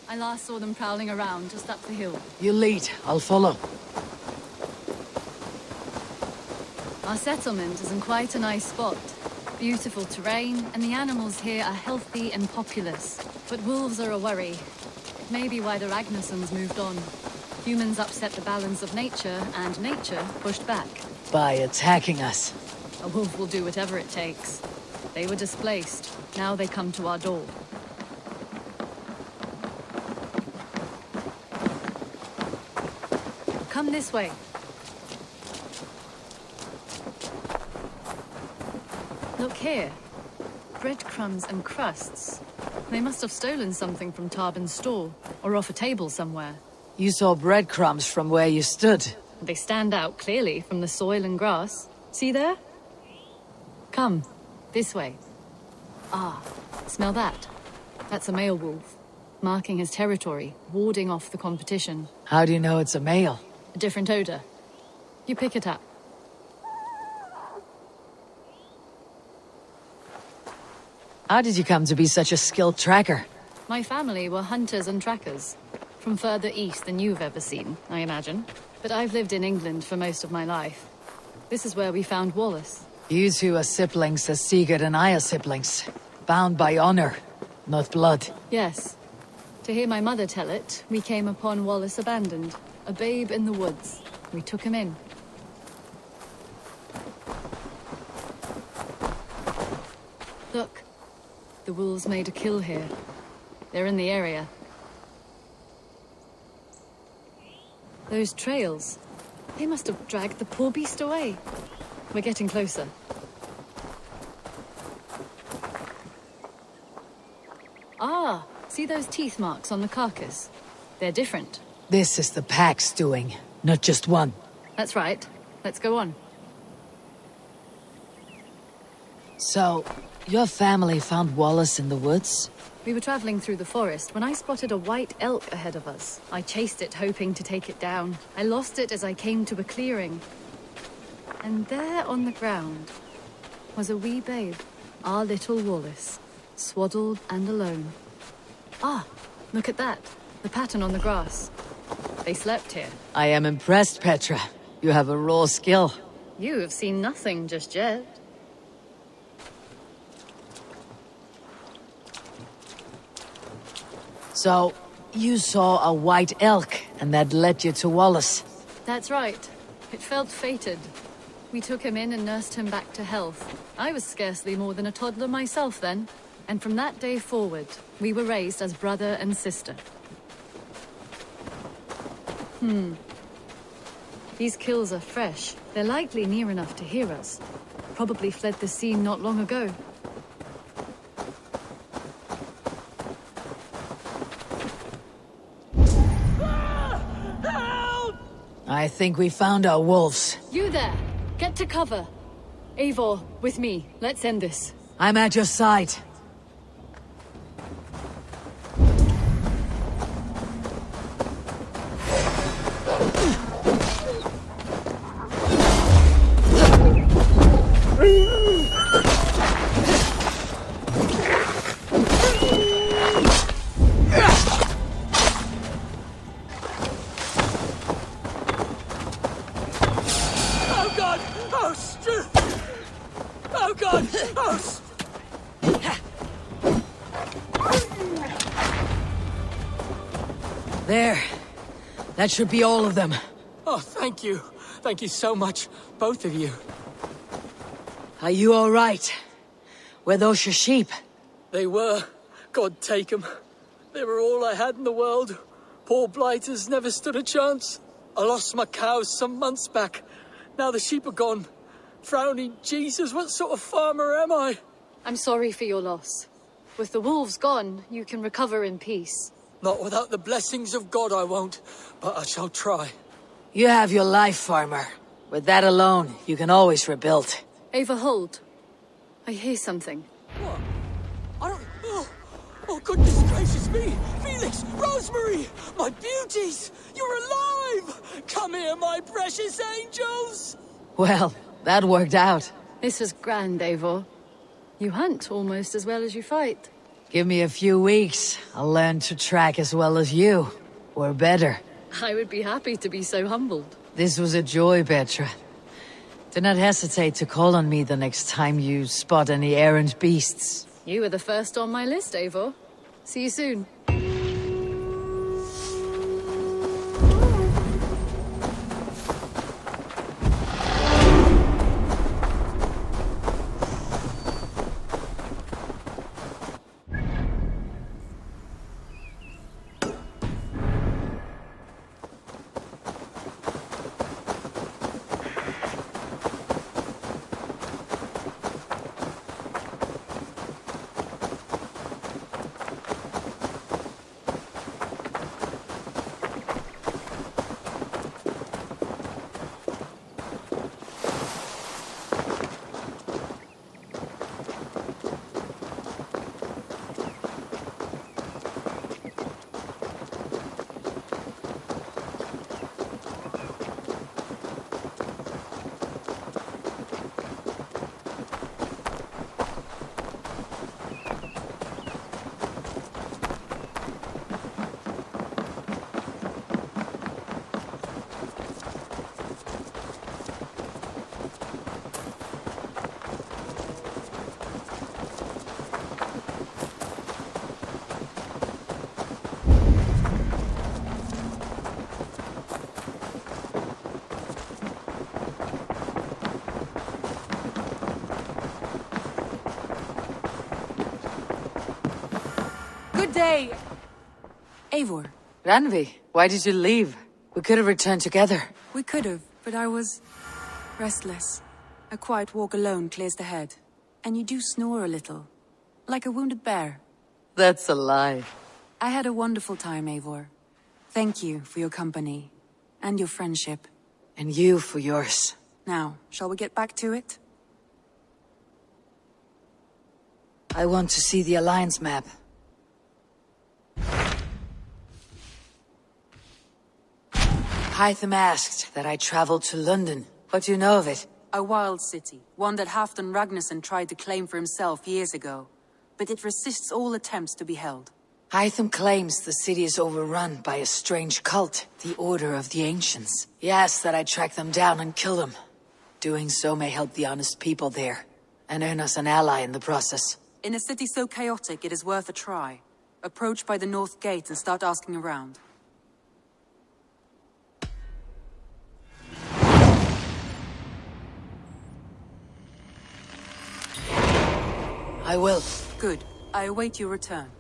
I last saw them prowling around just up the hill. You lead. I'll follow. Our settlement is in quite a nice spot. Beautiful terrain, and the animals here are healthy and populous. But wolves are a worry. It may be why the Ragnarsons moved on. Humans upset the balance of nature, and nature pushed back. By attacking us. A wolf will do whatever it takes. They were displaced. Now they come to our door. Come this way. Look here. Breadcrumbs and crusts. They must have stolen something from Tarbin's store, or off a table somewhere. You saw breadcrumbs from where you stood. They stand out clearly from the soil and grass. See there? Come. This way. Ah, smell that? That's a male wolf, marking his territory, warding off the competition. How do you know it's a male? A different odor. You pick it up. How did you come to be such a skilled tracker? My family were hunters and trackers. From further east than you've ever seen, I imagine. But I've lived in England for most of my life. This is where we found Wallace. You two are siblings as Sigurd and I are siblings. Bound by honor, not blood. Yes. To hear my mother tell it, we came upon Wallace abandoned. A babe in the woods. We took him in. Look. The wolves made a kill here. They're in the area. Those trails. They must have dragged the poor beast away. We're getting closer. Ah, see those teeth marks on the carcass? They're different. This is the pack's doing, not just one. That's right. Let's go on. So, your family found Wallace in the woods? We were traveling through the forest when I spotted a white elk ahead of us. I chased it, hoping to take it down. I lost it as I came to a clearing. And there on the ground was a wee babe, our little Wallace, swaddled and alone. Ah, look at that. The pattern on the grass. They slept here. I am impressed, Petra. You have a raw skill. You have seen nothing just yet. So, you saw a white elk, and that led you to Wallace? That's right. It felt fated. We took him in and nursed him back to health. I was scarcely more than a toddler myself then. And from that day forward, we were raised as brother and sister. These kills are fresh. They're likely near enough to hear us. Probably fled the scene not long ago. I think we found our wolves. You there! Get to cover! Eivor, with me. Let's end this. I'm at your side. Oh God! Oh, oh God! Oh, There. That should be all of them. oh, thank you. Thank you so much, both of you. Are you all right? Were those your sheep? They were. God take them. They were all I had in the world. Poor blighters never stood a chance. I lost my cows some months back. Now the sheep are gone. Frowning Jesus, what sort of farmer am I? I'm sorry for your loss. With the wolves gone, you can recover in peace. Not without the blessings of God I won't, but I shall try. You have your life, farmer. With that alone, you can always rebuild. Eivor, hold. I hear something. What? I don't... Oh, goodness gracious me! Felix! Rosemary! My beauties! You're alive! Come here, my precious angels! Well, that worked out. This was grand, Eivor. You hunt almost as well as you fight. Give me a few weeks. I'll learn to track as well as you. Or better. I would be happy to be so humbled. This was a joy, Petra. Do not hesitate to call on me the next time you spot any errant beasts. You were the first on my list, Eivor. See you soon. Good day. Eivor. Randvi, why did you leave? We could have returned together. We could have, but I was restless. A quiet walk alone clears the head. And you do snore a little. Like a wounded bear. That's a lie. I had a wonderful time, Eivor. Thank you for your company. And your friendship. And you for yours. Now, shall we get back to it? I want to see the Alliance map. Hytham asked that I travel to London. What do you know of it? A wild city. One that Halfdan Ragnarsson tried to claim for himself years ago. But it resists all attempts to be held. Hytham claims the city is overrun by a strange cult, the Order of the Ancients. He asks that I track them down and kill them. Doing so may help the honest people there, and earn us an ally in the process. In a city so chaotic, it is worth a try. Approach by the North Gate and start asking around. I will. Good. I await your return.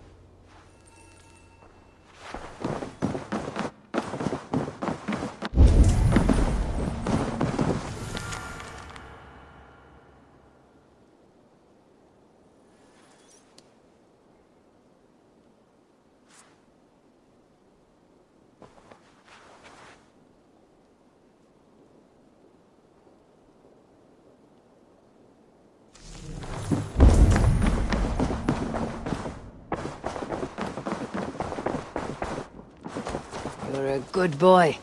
You're a good boy.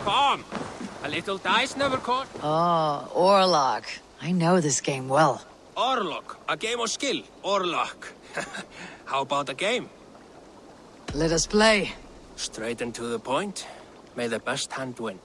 Come! A little dice never caught. Oh, Orlok. I know this game well. Orlok, a game of skill. Orlok. How about a game? Let us play. Straight and to the point. May the best hand win.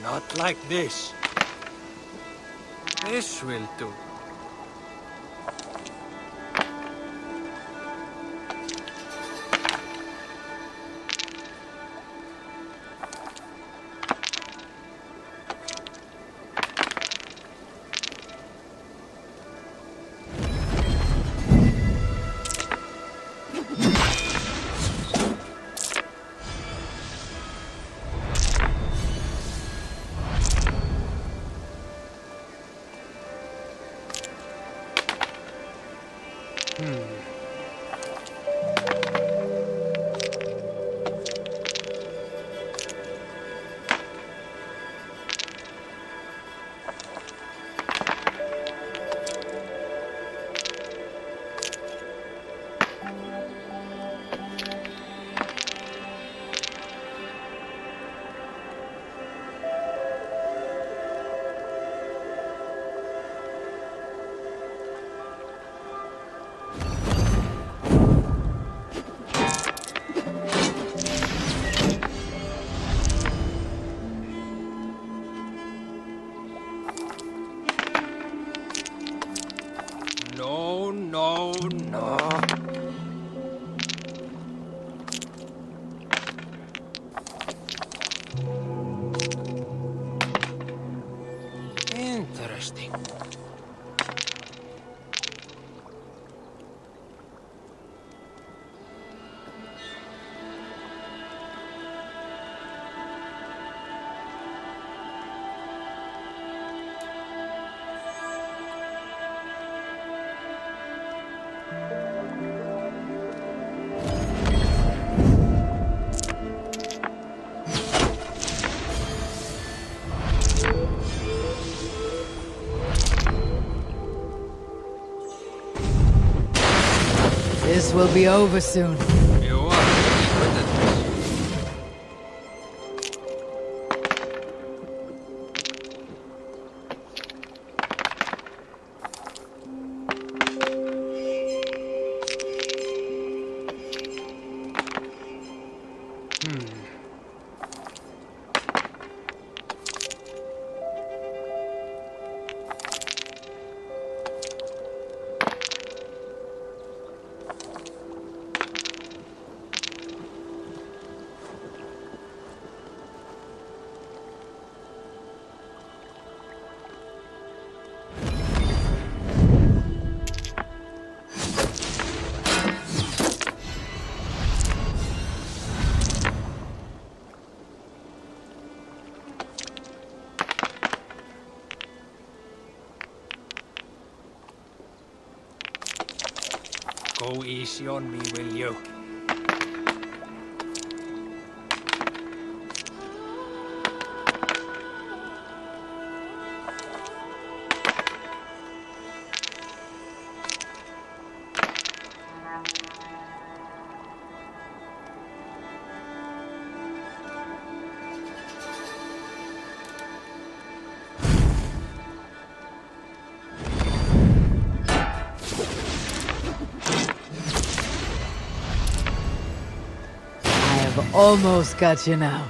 Not like this. This will do. This will be over soon. You are good at this. Go easy on me, will you? I've almost got you now.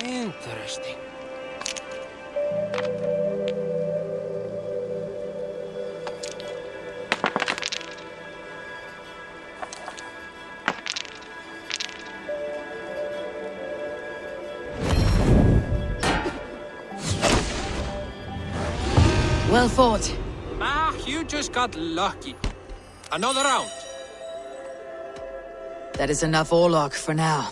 Interesting. Well fought. Ah, you just got lucky. Another round. That is enough Orlok for now.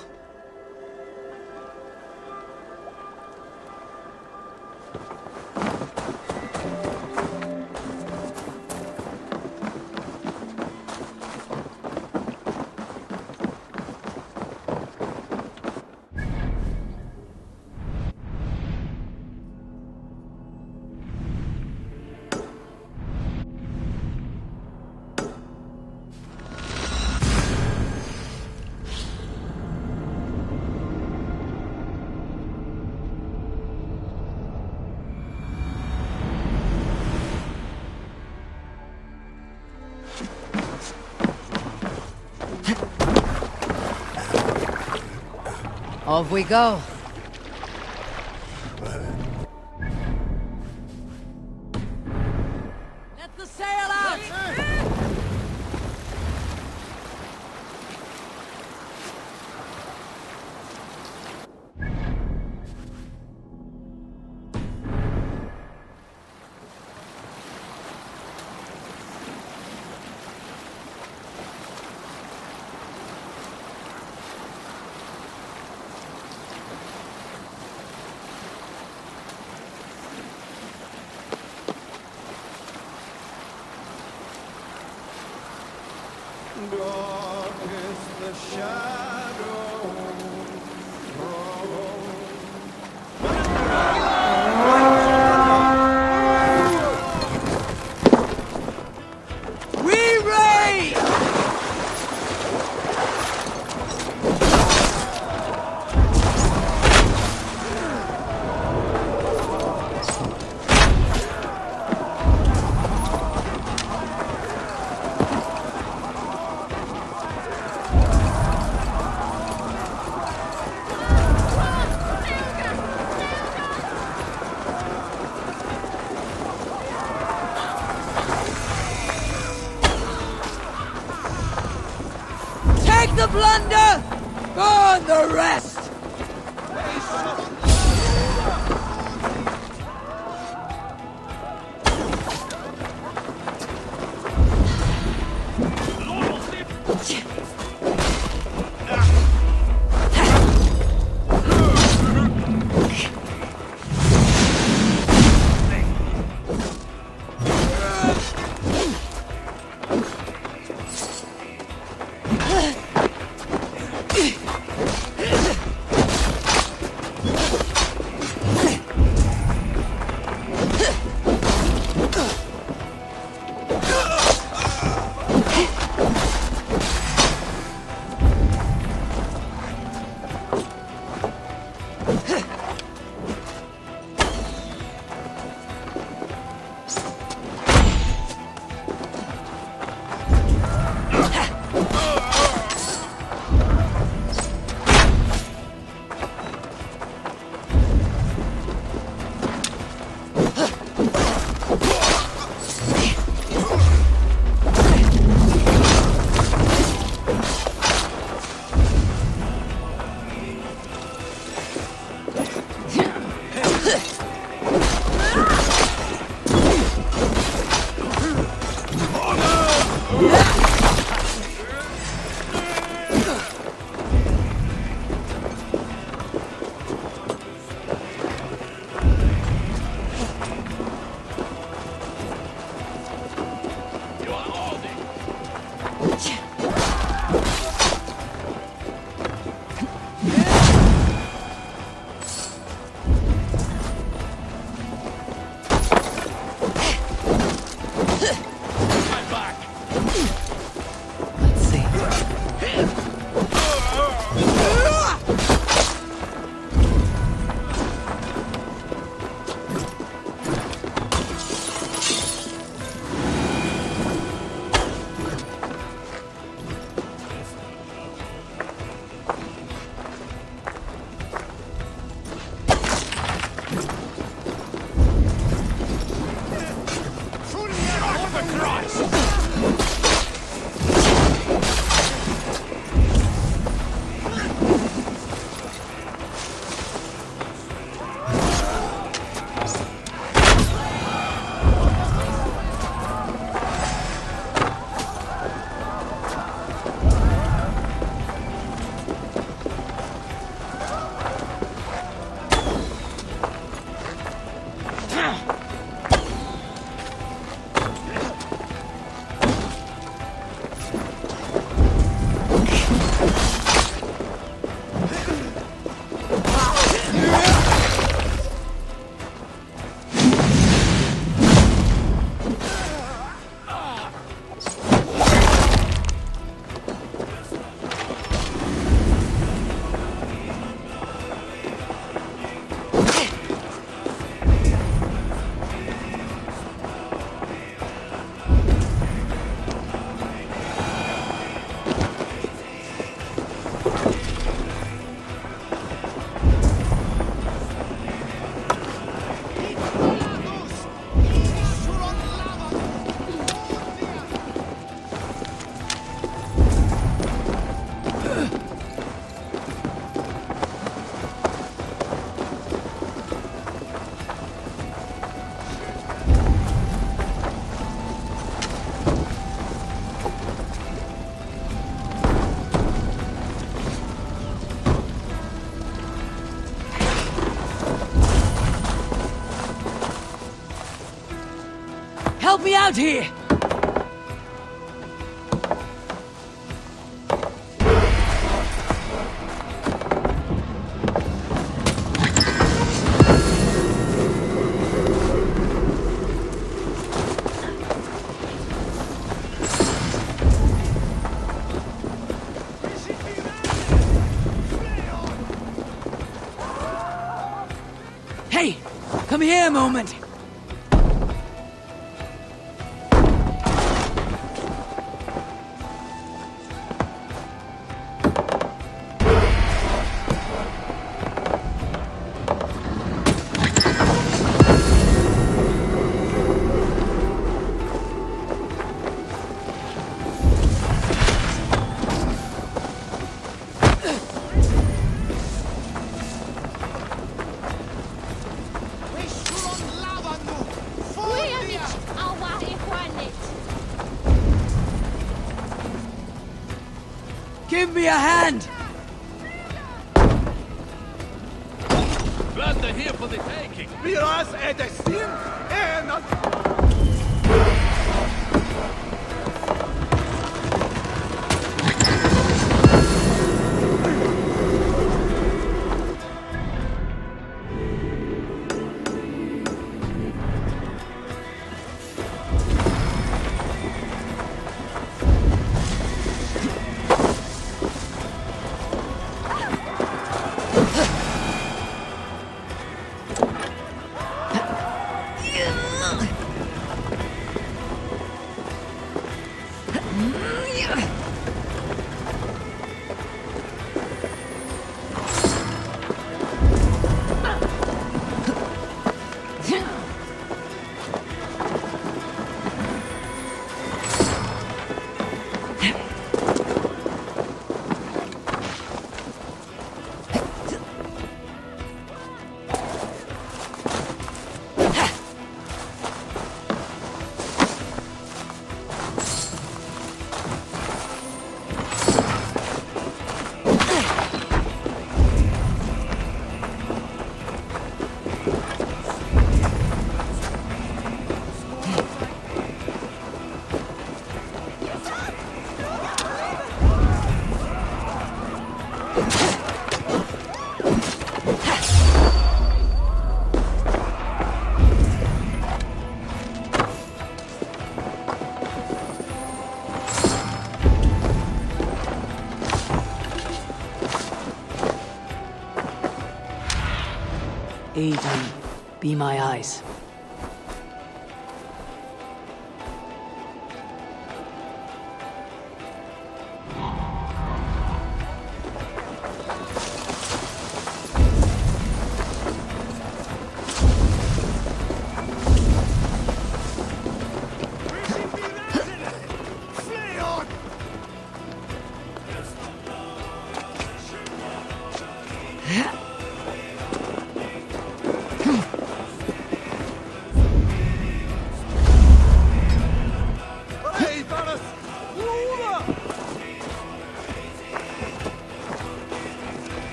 Off we go. Let the sail out! Dark is the shadow Take the plunder! Burn the rest! Help me out here! Hey! Come here a moment! Give me a hand! Land are here for the taking. Miras edestin en Aid me. Be my eyes.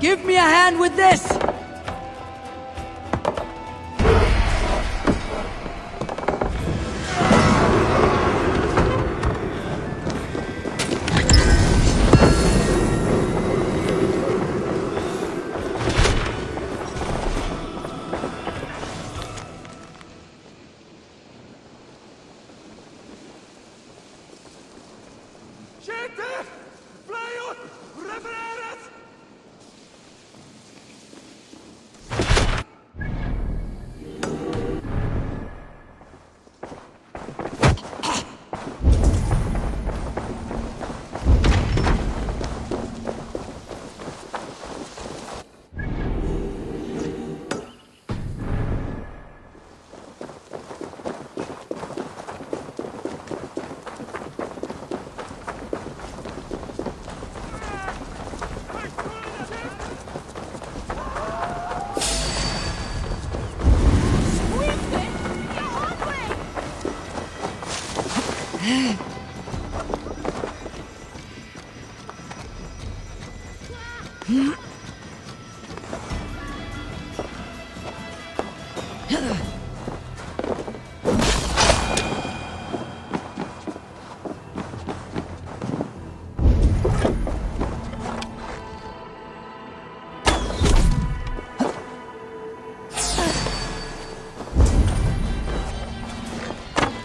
Give me a hand with this!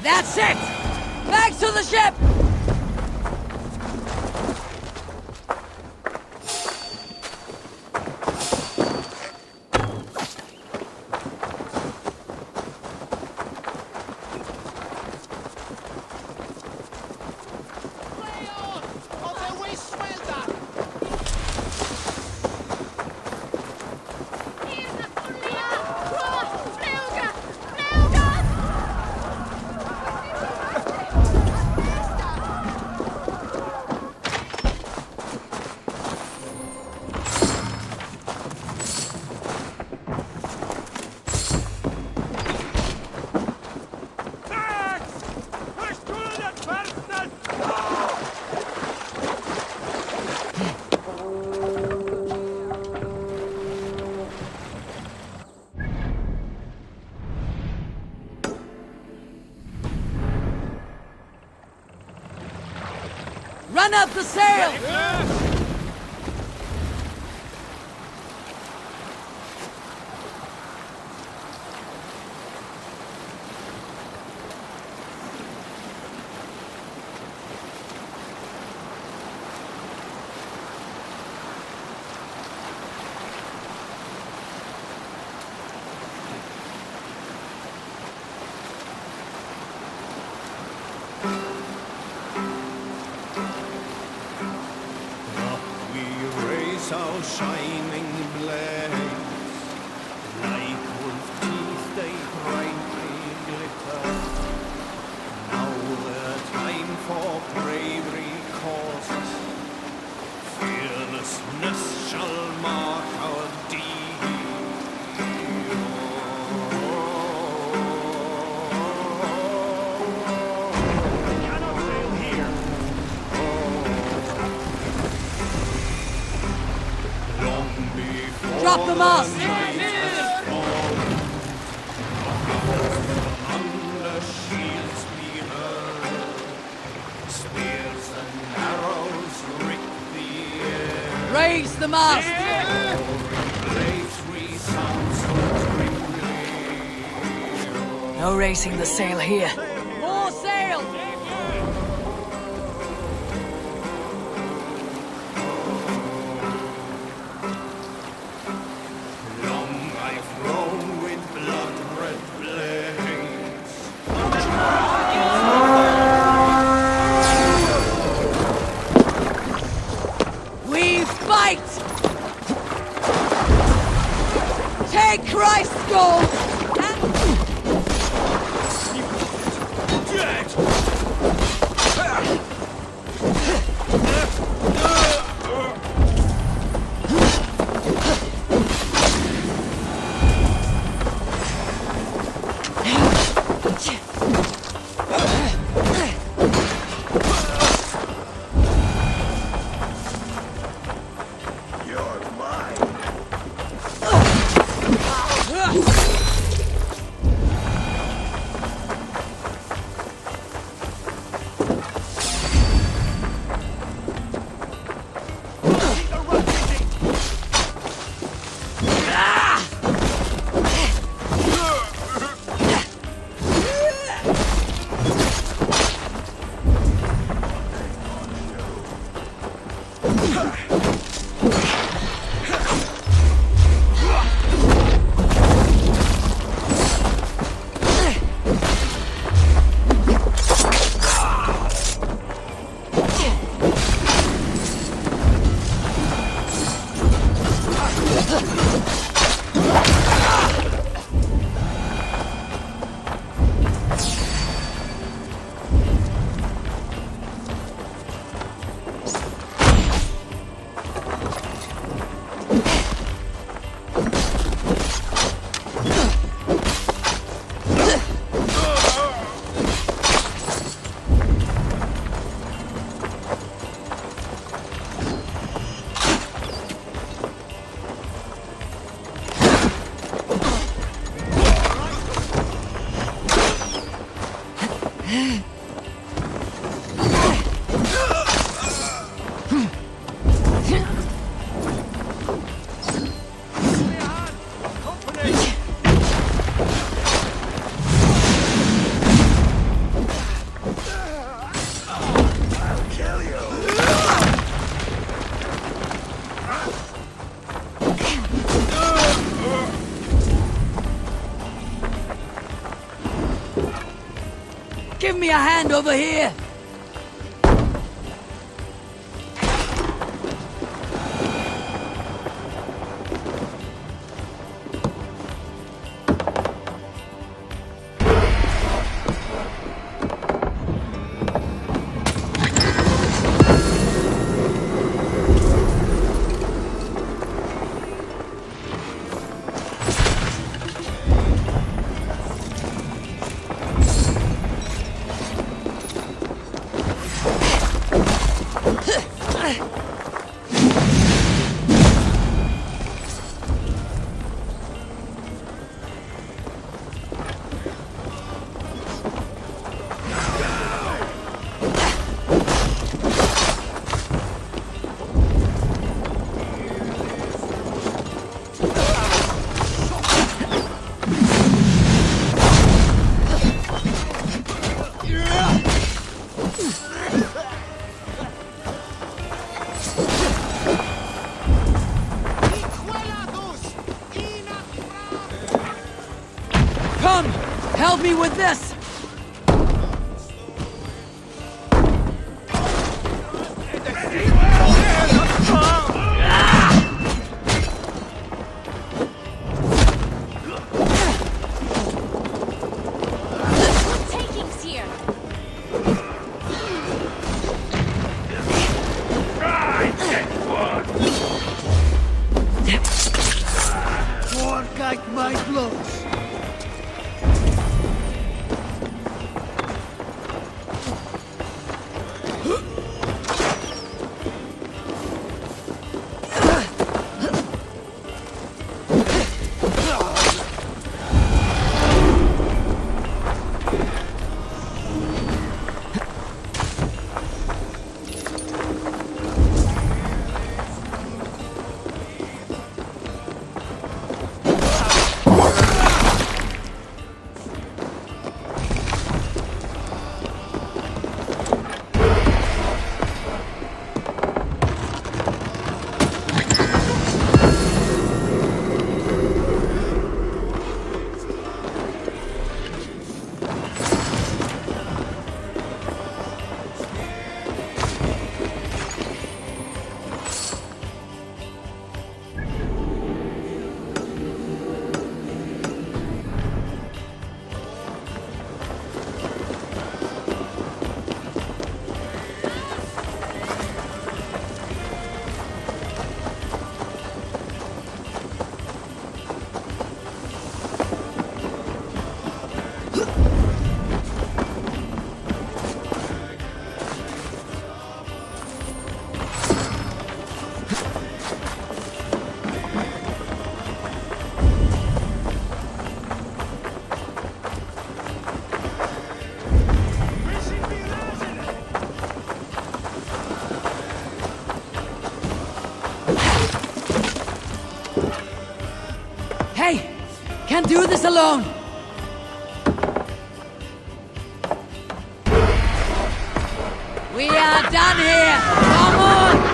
That's it! Back to the ship! Run up the sail! Our shining blaze, like wolf teeth they brightly glitter. Now the time for bravery calls. Fearlessness shall mark our deed. Cannot sail here. Drop the mast! Thunder shields be heard. Spears and arrows rick the air. Raise the mast! No raising the sail here. More sail! Long I've grown with blood-red blades. We fight! Take Christ's gold! Give me a hand over here! Come! Help me with this! Takings here. Like my blows. can't do this alone! We are done here! Come on!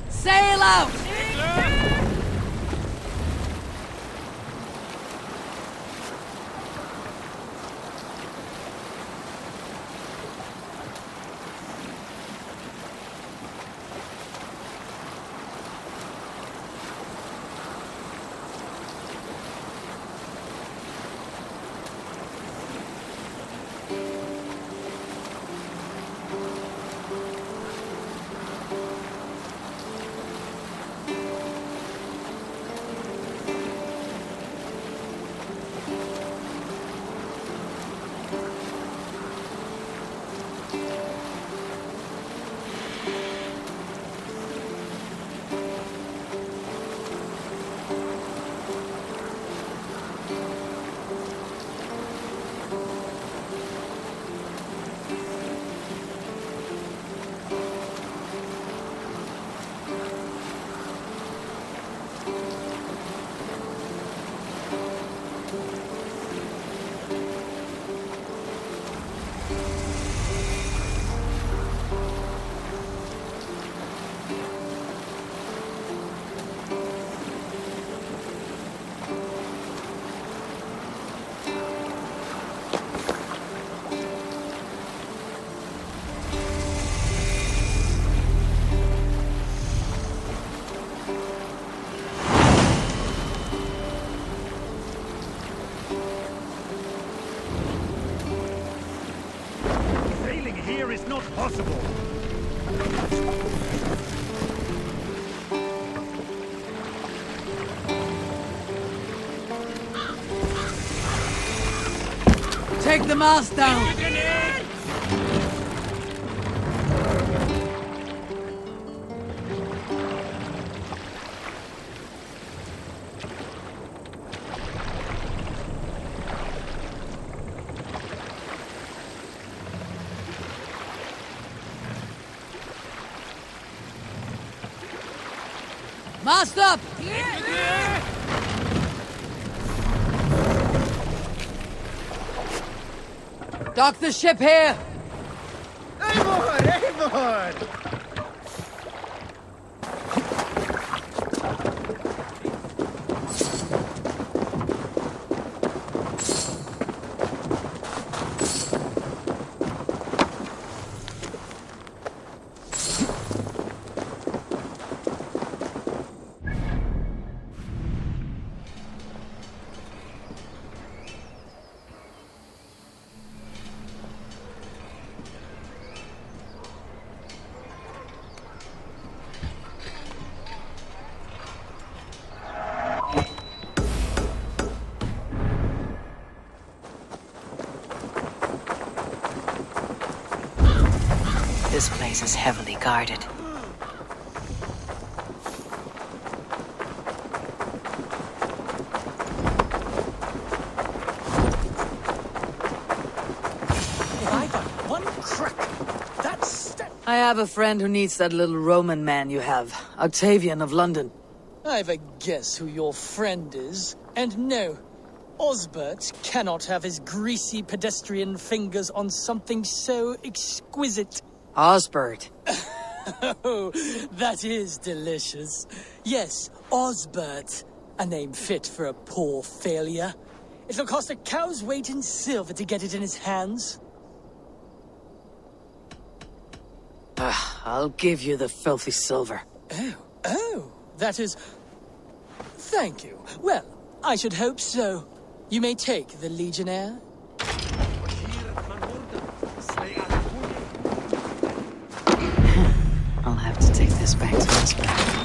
Sail out! Here is not possible. Take the mast down! Mast up! Dock the ship here! Aboard! Aboard! place is heavily guarded. I have a friend who needs that little Roman man you have. Octavian of London. I've a guess who your friend is. And no, Osbert cannot have his greasy pedestrian fingers on something so exquisite. Osbert. Oh, that is delicious. Yes, Osbert. A name fit for a poor failure. It'll cost a cow's weight in silver to get it in his hands. I'll give you the filthy silver. Oh, that is... Thank you. Well, I should hope so. You may take the Legionnaire. I'll have to take this back to Osbert.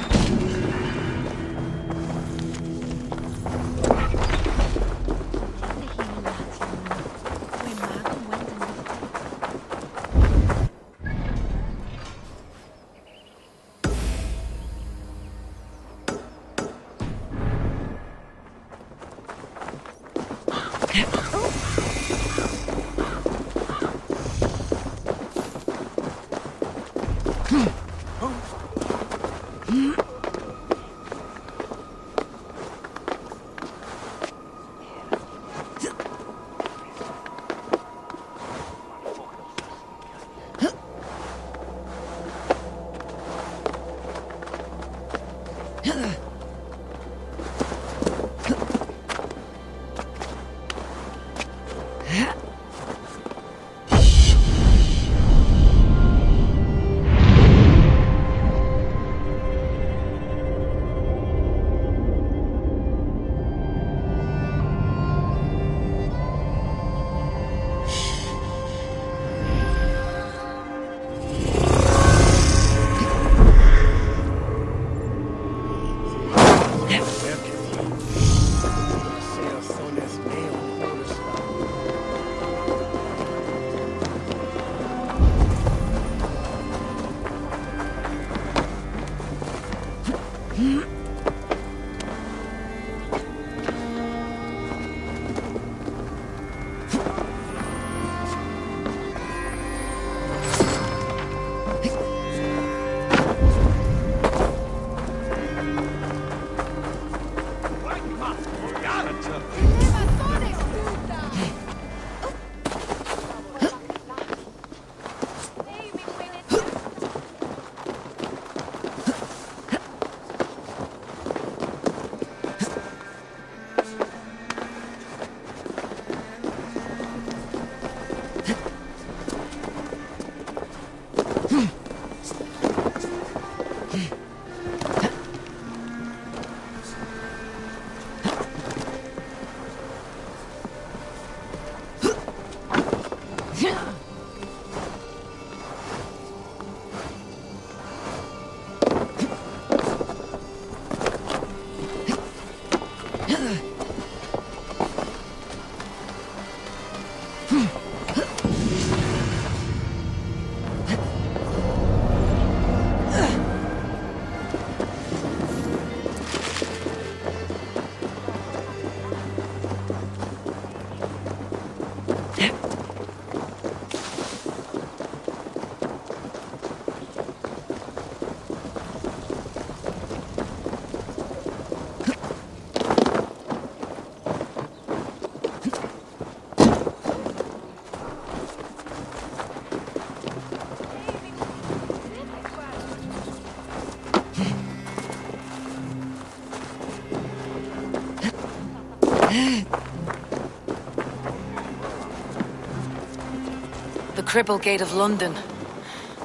The Cripple Gate of London.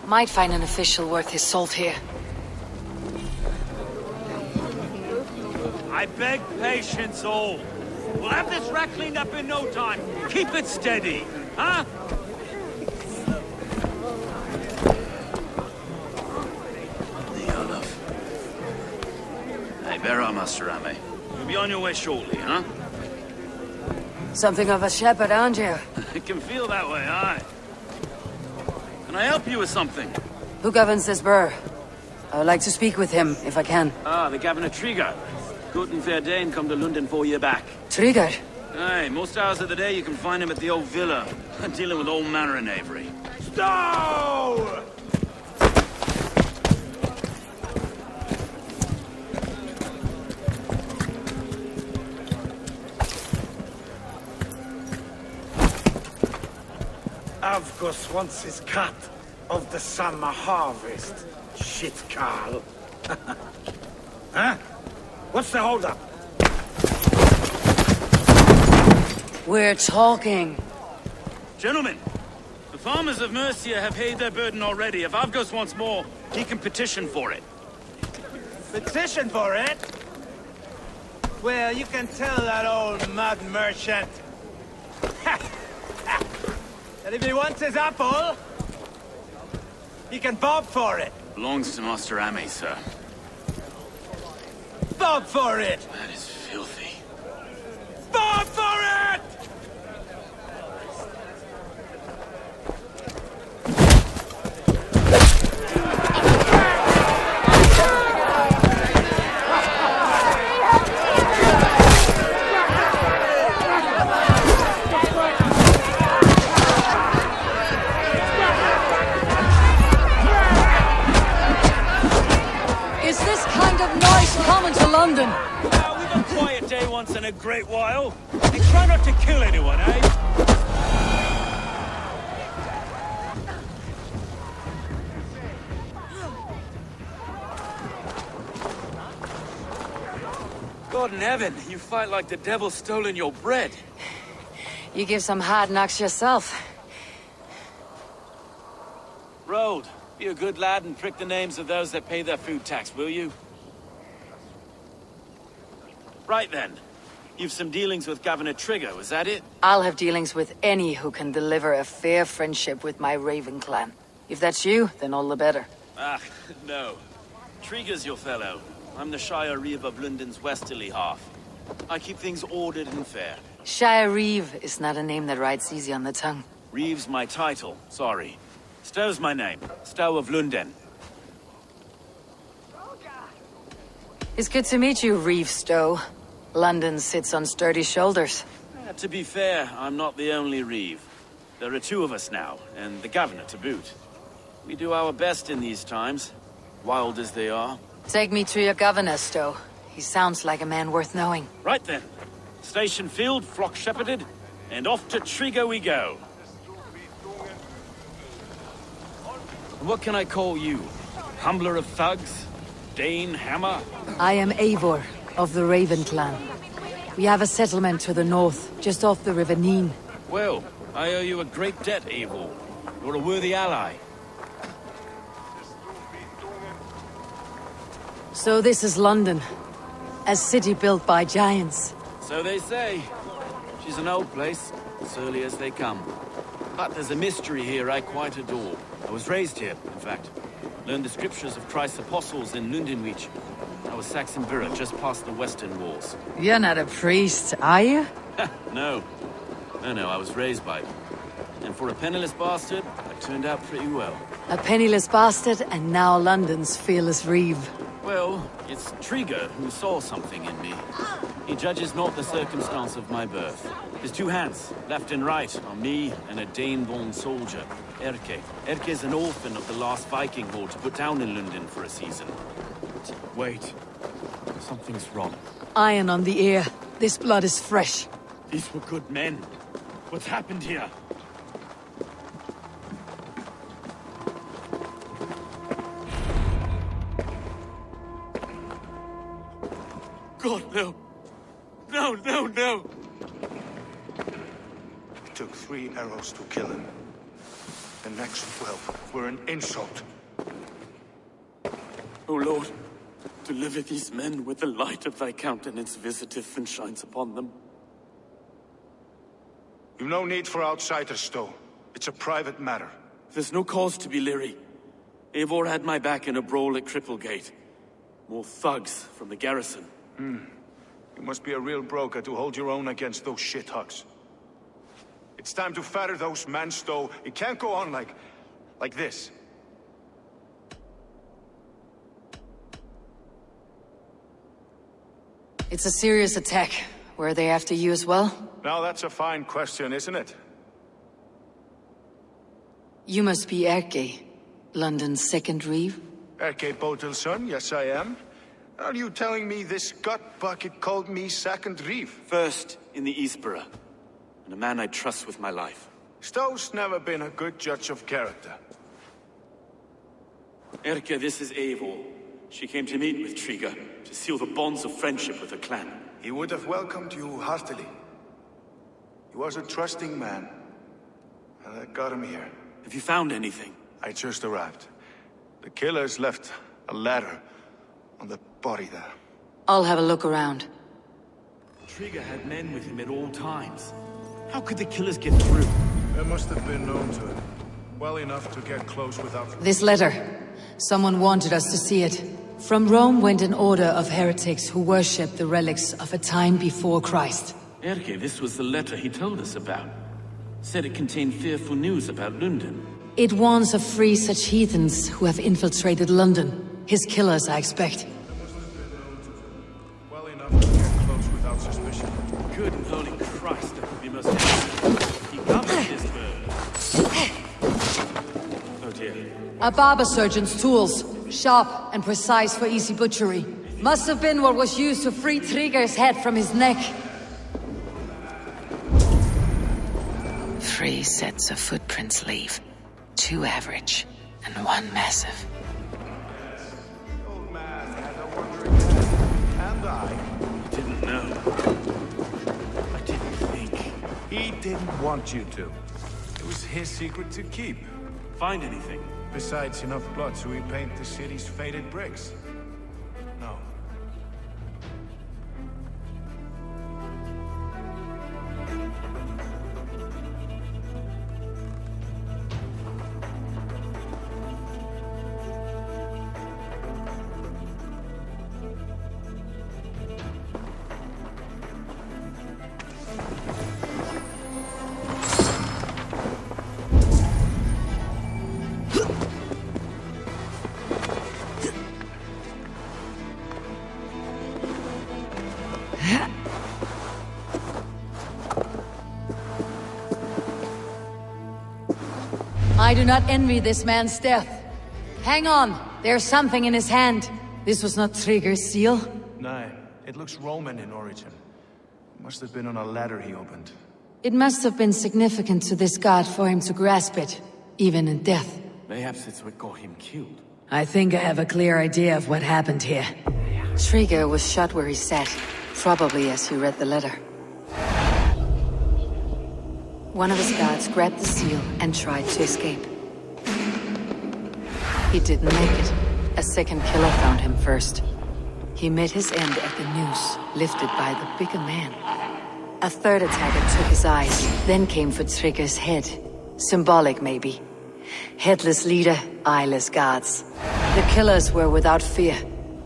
Might find an official worth his salt here. I beg patience, all. We'll have this wreck cleaned up in no time. Keep it steady, huh? Hey, bear on, Master Ame. You'll be on your way shortly, huh? Something of a shepherd, aren't you? It can feel that way, aye. Can I help you with something? Who governs this burr? I would like to speak with him, if I can. Ah, the Governor Trigger. Good and fair Dane come to London 4 year back. Trigger? Aye, most hours of the day you can find him at the old villa, dealing with all manner of knavery. Stow! Avgos wants his cut of the summer harvest. Shit, Carl. Huh? What's the holdup? We're talking. Gentlemen, the farmers of Mercia have paid their burden already. If Avgos wants more, he can petition for it. Petition for it? Well, you can tell that old mud merchant that if he wants his apple, he can bob for it. Belongs to Master Ame, sir. Bob for it! That is filthy. Bob for it! Is this kind of noise common to London? We've a quiet day once in a great while. And try not to kill anyone, eh? God in heaven, you fight like the devil's stolen your bread. You give some hard knocks yourself. Road, be a good lad and prick the names of those that pay their food tax, will you? Right then. You've some dealings with Governor Trigger, was that it? I'll have dealings with any who can deliver a fair friendship with my Raven clan. If that's you, then all the better. Ah, no. Trigger's your fellow. I'm the Shire Reeve of London's westerly half. I keep things ordered and fair. Shire Reeve is not a name that rides easy on the tongue. Reeve's my title, sorry. Stow's my name. Stow of London. It's good to meet you, Reeve Stowe. London sits on sturdy shoulders. To be fair, I'm not the only Reeve. There are two of us now, and the governor to boot. We do our best in these times, wild as they are. Take me to your governor, Stowe. He sounds like a man worth knowing. Right then. Station filled, flock shepherded, and off to Trigger we go. What can I call you? Humbler of thugs? Dane Hammer? I am Eivor, of the Raven clan. We have a settlement to the north, just off the River Neen. Well, I owe you a great debt, Eivor. You're a worthy ally. So this is London. A city built by giants. So they say. She's an old place, as early as they come. But there's a mystery here I quite adore. I was raised here, in fact. Learned the scriptures of Christ's apostles in Lundenwich. I was Saxon Borough, just past the western walls. You're not a priest, are you? No. No, I was raised by them. And for a penniless bastard, I turned out pretty well. A penniless bastard, and now London's fearless Reeve. Well, it's Trigger who saw something in me. He judges not the circumstance of my birth. His two hands, left and right, are me and a Dane-born soldier, Erke. Erke is an orphan of the last Viking horde put down in London for a season. Wait. Something's wrong. Iron on the ear. This blood is fresh. These were good men. What's happened here? God, no. No. It took 3 arrows to kill him. The next 12 were an insult. O Lord, deliver these men with the light of thy countenance visiteth and shines upon them. You've no need for outsiders, Stowe. It's a private matter. There's no cause to be leery. Eivor had my back in a brawl at Cripplegate. More thugs from the garrison. You must be a real broker to hold your own against those shithugs. It's time to fetter those men, Stowe. It can't go on like this. It's a serious attack. Were they after you as well? Now that's a fine question, isn't it? You must be Erke, London's second reeve? Erke Botelson, yes I am. Are you telling me this gut bucket called me second reeve? First in the Eastborough, and a man I trust with my life. Stowe's never been a good judge of character. Erke, this is Eivor. She came to meet with Triga, to seal the bonds of friendship with the clan. He would have welcomed you heartily. He was a trusting man, and that got him here. Have you found anything? I just arrived. The killers left a ladder on the body there. I'll have a look around. Triga had men with him at all times. How could the killers get through? They must have been known to him. Well enough to get close without... This letter. Someone wanted us to see it. From Rome went an order of heretics who worshipped the relics of a time before Christ. Erke, this was the letter he told us about. Said it contained fearful news about London. It warns of free such heathens who have infiltrated London. His killers, I expect. Well enough to get close without suspicion. Good and holy Christ, we must have. He covered this bird. Oh dear. A barber surgeon's tools. Sharp and precise for easy butchery. Must have been what was used to free Triga's head from his neck. 3 sets of footprints leave. 2 average, and 1 massive. Old man had a wandering head, and I didn't know. I didn't think. He didn't want you to. It was his secret to keep. Find anything? Besides enough blood to repaint the city's faded bricks. No. I do not envy this man's death. Hang on, there's something in his hand. This was not Trigger's seal. No, it looks Roman in origin. Must have been on a ladder he opened. It must have been significant to this god for him to grasp it, even in death. Perhaps it's what got him killed. I think I have a clear idea of what happened here. Trigger was shot where he sat, probably as he read the letter. One of his guards grabbed the seal and tried to escape. He didn't make it. A second killer found him first. He met his end at the noose, lifted by the bigger man. A third attacker took his eyes, then came for Trigger's head. Symbolic, maybe. Headless leader, eyeless guards. The killers were without fear.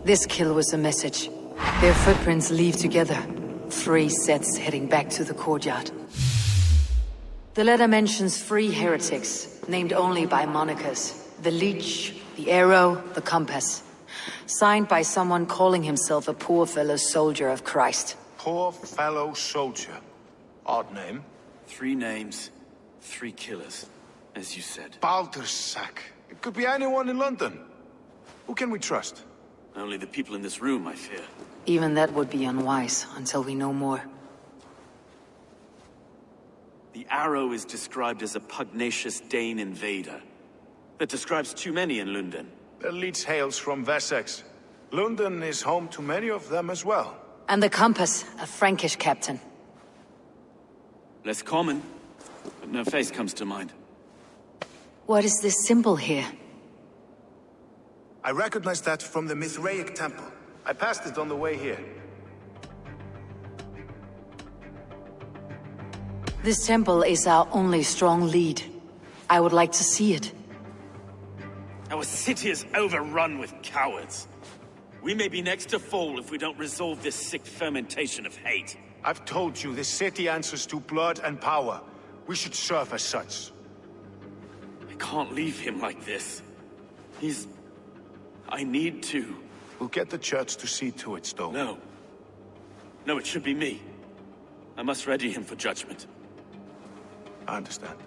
This kill was a message. Their footprints leave together. 3 sets heading back to the courtyard. The letter mentions 3 heretics, named only by monikers. The Leech, the Arrow, the Compass. Signed by someone calling himself a poor fellow soldier of Christ. Poor fellow soldier. Odd name. 3 names, 3 killers, as you said. Baldersack. It could be anyone in London. Who can we trust? Only the people in this room, I fear. Even that would be unwise, until we know more. The Arrow is described as a pugnacious Dane invader. That describes too many in London. The Leech hails from Wessex. London is home to many of them as well. And the Compass, a Frankish captain. Less common, but no face comes to mind. What is this symbol here? I recognize that from the Mithraic temple. I passed it on the way here. This temple is our only strong lead. I would like to see it. Our city is overrun with cowards. We may be next to fall if we don't resolve this sick fermentation of hate. I've told you, this city answers to blood and power. We should serve as such. I can't leave him like this. I need to. We'll get the church to see to it, Stowe. No. No, it should be me. I must ready him for judgment. I understand.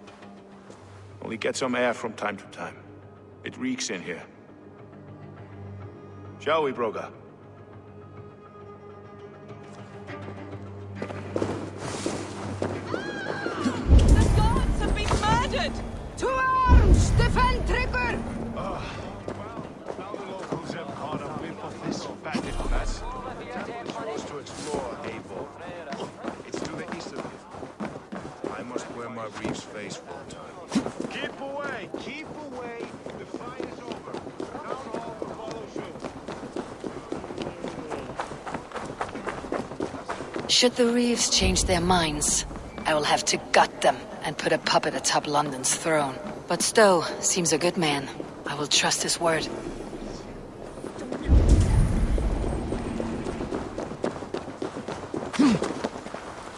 Only get some air from time to time. It reeks in here. Shall we, Broga? The gods have been murdered! To arms! Defend Trigger! Well, now the locals have caught a whiff of this fatted mess. The temple is yours to explore, Abel. It's to the east of you. I must wear my reef's face for a time. Keep away! Keep away! The fight is over. Town hall will follow soon. Should the Reeves change their minds, I will have to gut them and put a puppet atop London's throne. But Stowe seems a good man. I will trust his word.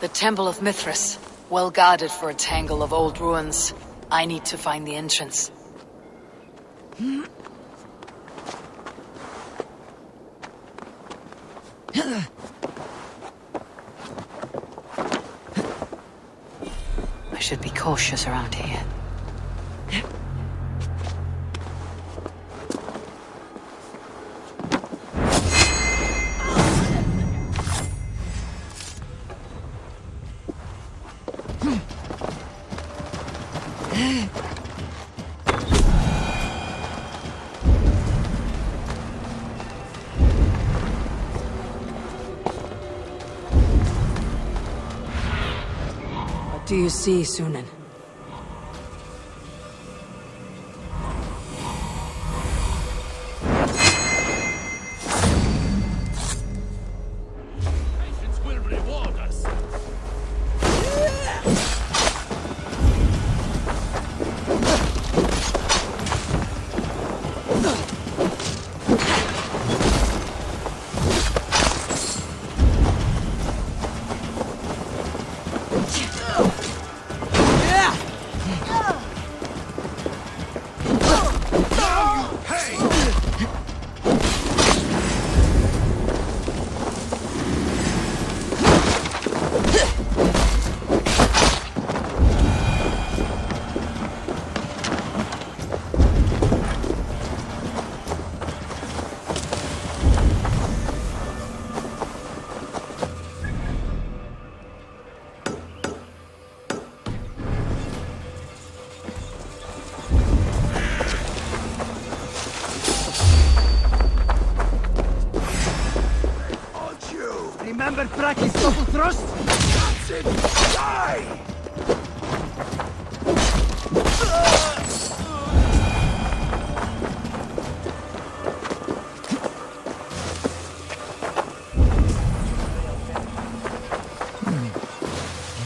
The Temple of Mithras, well guarded for a tangle of old ruins. I need to find the entrance. I should be cautious around here. What do you see, Sunan? Patience will reward us. Remember Braki's double thrust? That's it! Die!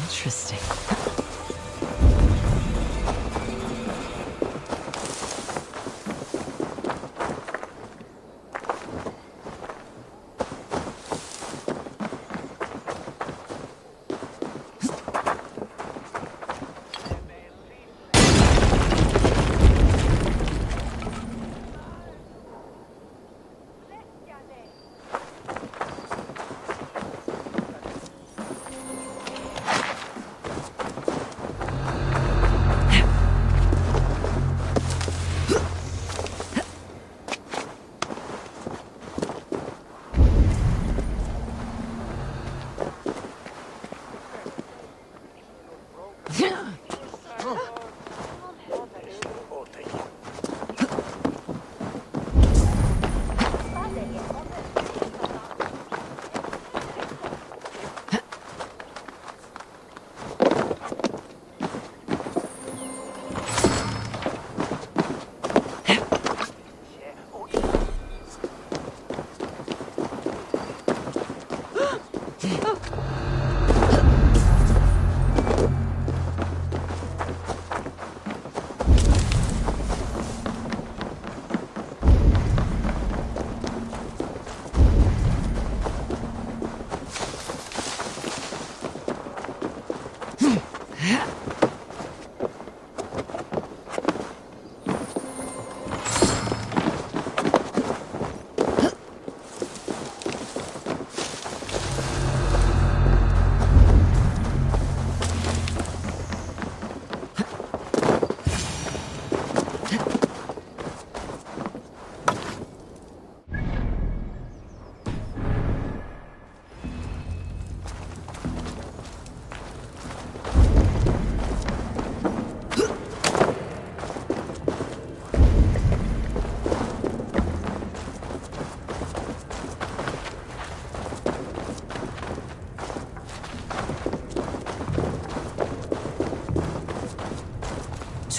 Interesting.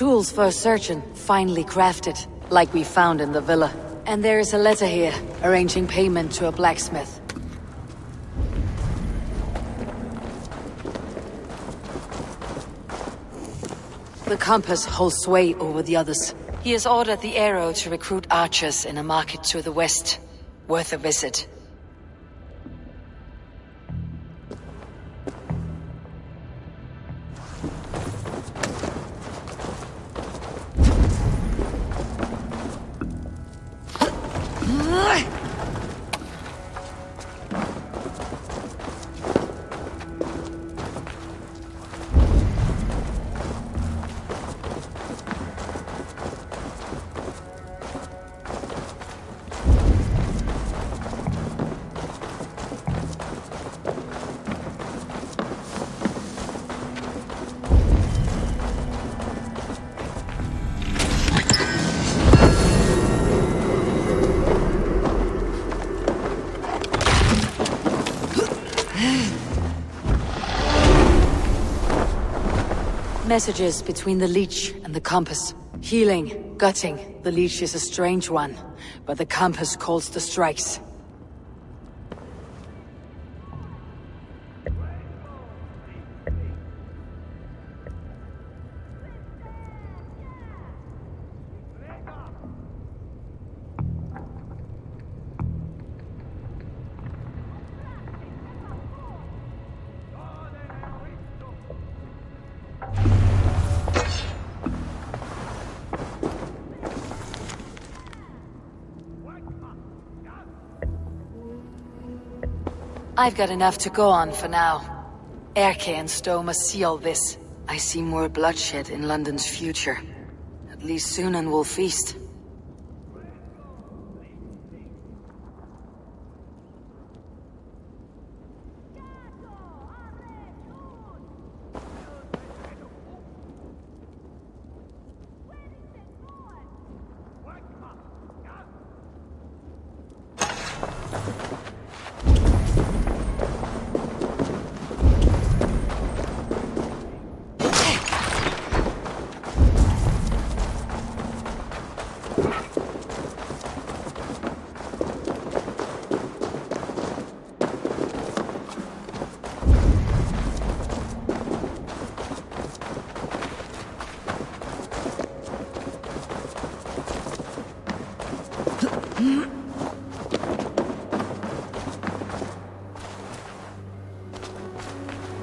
Tools for searching, finely crafted, like we found in the villa. And there is a letter here, arranging payment to a blacksmith. The compass holds sway over the others. He has ordered the arrow to recruit archers in a market to the west. Worth a visit. Messages between the leech and the compass. Healing, gutting. The leech is a strange one, but the compass calls the strikes. I've got enough to go on for now. Erke and Stowe must see all this. I see more bloodshed in London's future. At least Sunan will feast.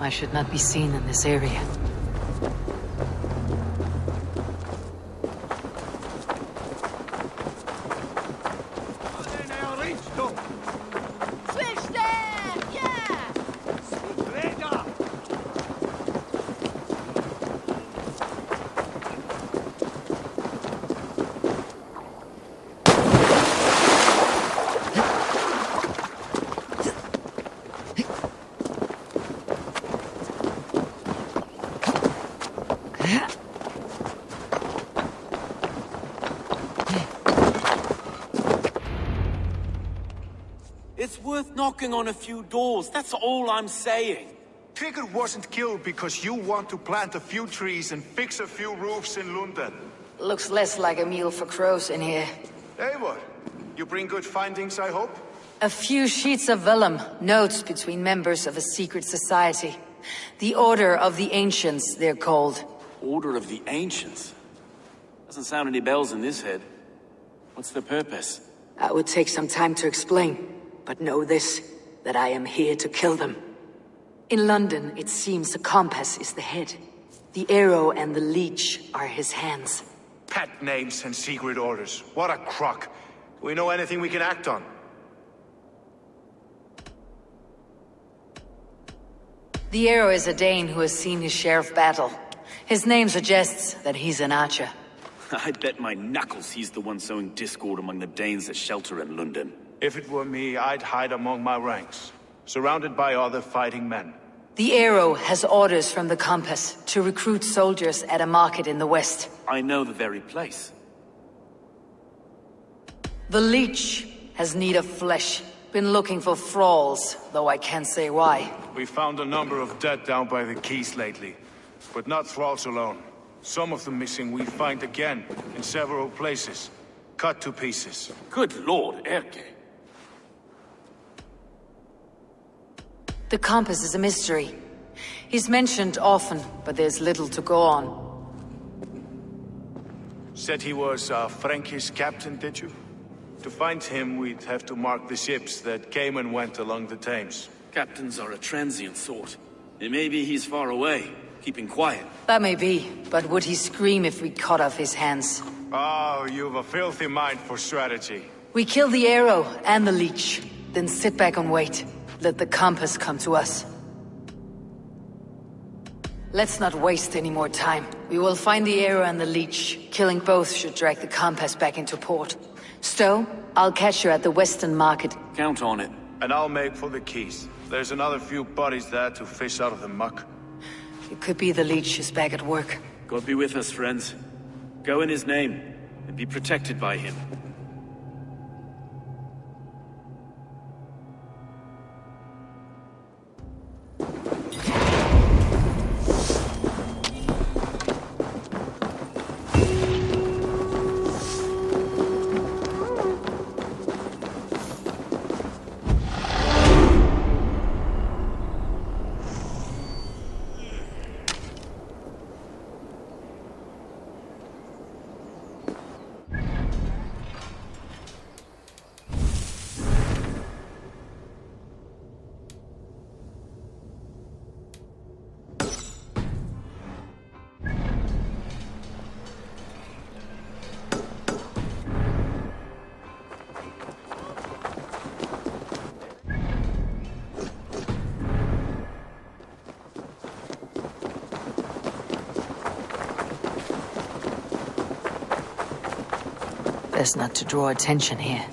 I should not be seen in this area. It's worth knocking on a few doors, that's all I'm saying. Tigger wasn't killed because you want to plant a few trees and fix a few roofs in London. Looks less like a meal for crows in here. Eivor, you bring good findings, I hope? A few sheets of vellum, notes between members of a secret society. The Order of the Ancients, they're called. Order of the Ancients? Doesn't sound any bells in this head. What's the purpose? That would take some time to explain. But know this, that I am here to kill them. In London, it seems the compass is the head. The arrow and the leech are his hands. Pet names and secret orders. What a crock. Do we know anything we can act on? The arrow is a Dane who has seen his share of battle. His name suggests that he's an archer. I bet my knuckles he's the one sowing discord among the Danes that shelter in London. If it were me, I'd hide among my ranks, surrounded by other fighting men. The arrow has orders from the compass to recruit soldiers at a market in the west. I know the very place. The leech has need of flesh. Been looking for thralls, though I can't say why. We found a number of dead down by the quays lately, but not thralls alone. Some of the missing we find again, in several places. Cut to pieces. Good lord, Erke. The compass is a mystery. He's mentioned often, but there's little to go on. Said he was a Frankish captain, did you? To find him, we'd have to mark the ships that came and went along the Thames. Captains are a transient sort. It may be he's far away, keeping quiet. That may be, but would he scream if we cut off his hands? Oh, you've a filthy mind for strategy. We kill the arrow and the leech, then sit back and wait. Let the compass come to us. Let's not waste any more time. We will find the arrow and the leech. Killing both should drag the compass back into port. Stowe, I'll catch you at the Western Market. Count on it. And I'll make for the keys. There's another few bodies there to fish out of the muck. It could be the leech is back at work. God be with us, friends. Go in his name, and be protected by him. Best not to draw attention here.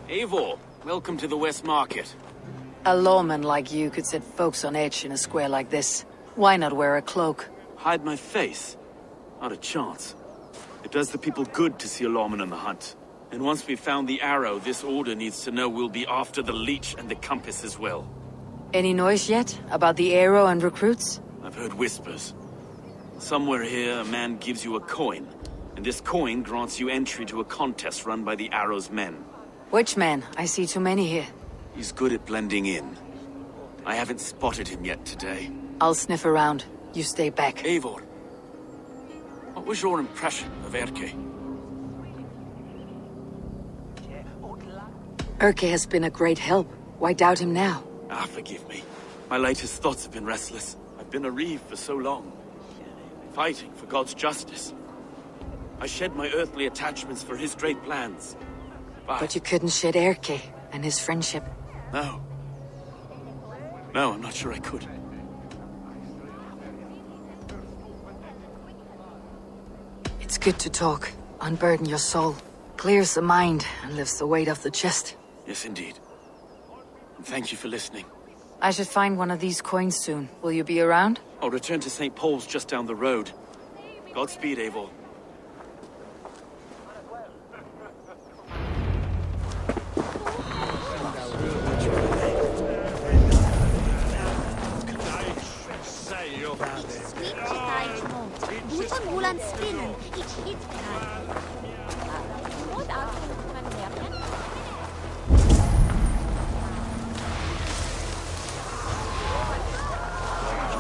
Eivor, welcome to the West Market. A lawman like you could set folks on edge in a square like this. Why not wear a cloak? Hide my face? Not a chance. It does the people good to see a lawman on the hunt. And once we've found the arrow, this order needs to know we'll be after the leech and the compass as well. Any noise yet about the arrow and recruits? I've heard whispers. Somewhere here, a man gives you a coin, and this coin grants you entry to a contest run by the arrow's men. Which man? I see too many here. He's good at blending in. I haven't spotted him yet today. I'll sniff around. You stay back. Eivor, what was your impression of Erke? Erke has been a great help. Why doubt him now? Ah, forgive me. My latest thoughts have been restless. I've been a reeve for so long. Fighting for God's justice. I shed my earthly attachments for his great plans. But you couldn't shed Erke and his friendship. No. No, I'm not sure I could. It's good to talk. Unburden your soul. Clears the mind and lifts the weight off the chest. Yes, indeed. And thank you for listening. I should find one of these coins soon. Will you be around? I'll return to St. Paul's just down the road. Godspeed, Eivor.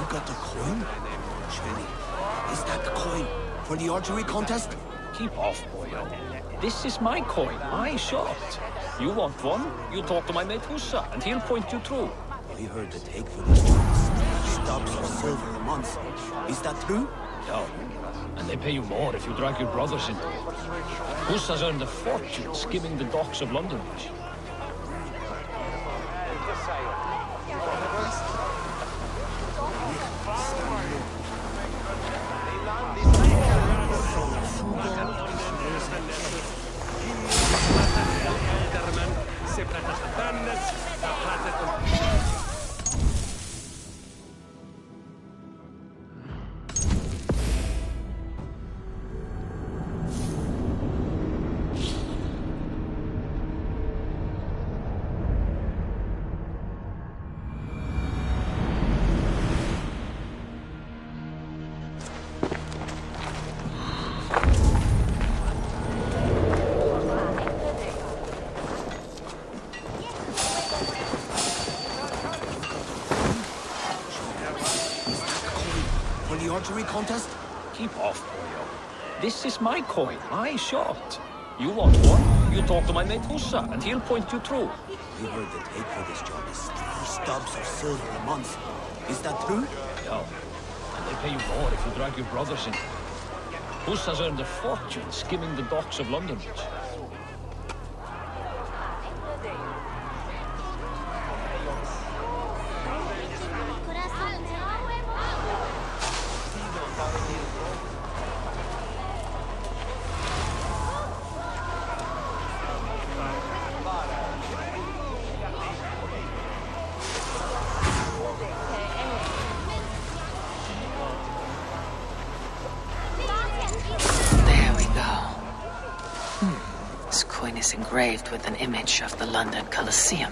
Got the coin? Surely, is that the coin for the archery contest? Keep off, boyo. This is my coin. I shot. You want one? You talk to my mate Hussa, and he'll point you through. I heard the take for these ones. Stubs of silver a month. Is that true? No. And they pay you more if you drag your brothers into it. Hussa's earned a fortune skimming the docks of London Bridge. the archery contest? Keep off, boyo. This is my coin. I shot. You want one? You talk to my mate Hussa, and he'll point you through. We heard the take for this job is 3 stubs of silver a month. Is that true? Yeah. And they pay you more if you drag your brothers in. Hussa's earned a fortune skimming the docks of London Bridge. This coin is engraved with an image of the London Colosseum.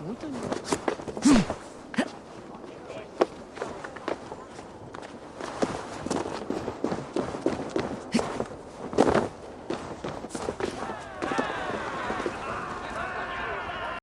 What the...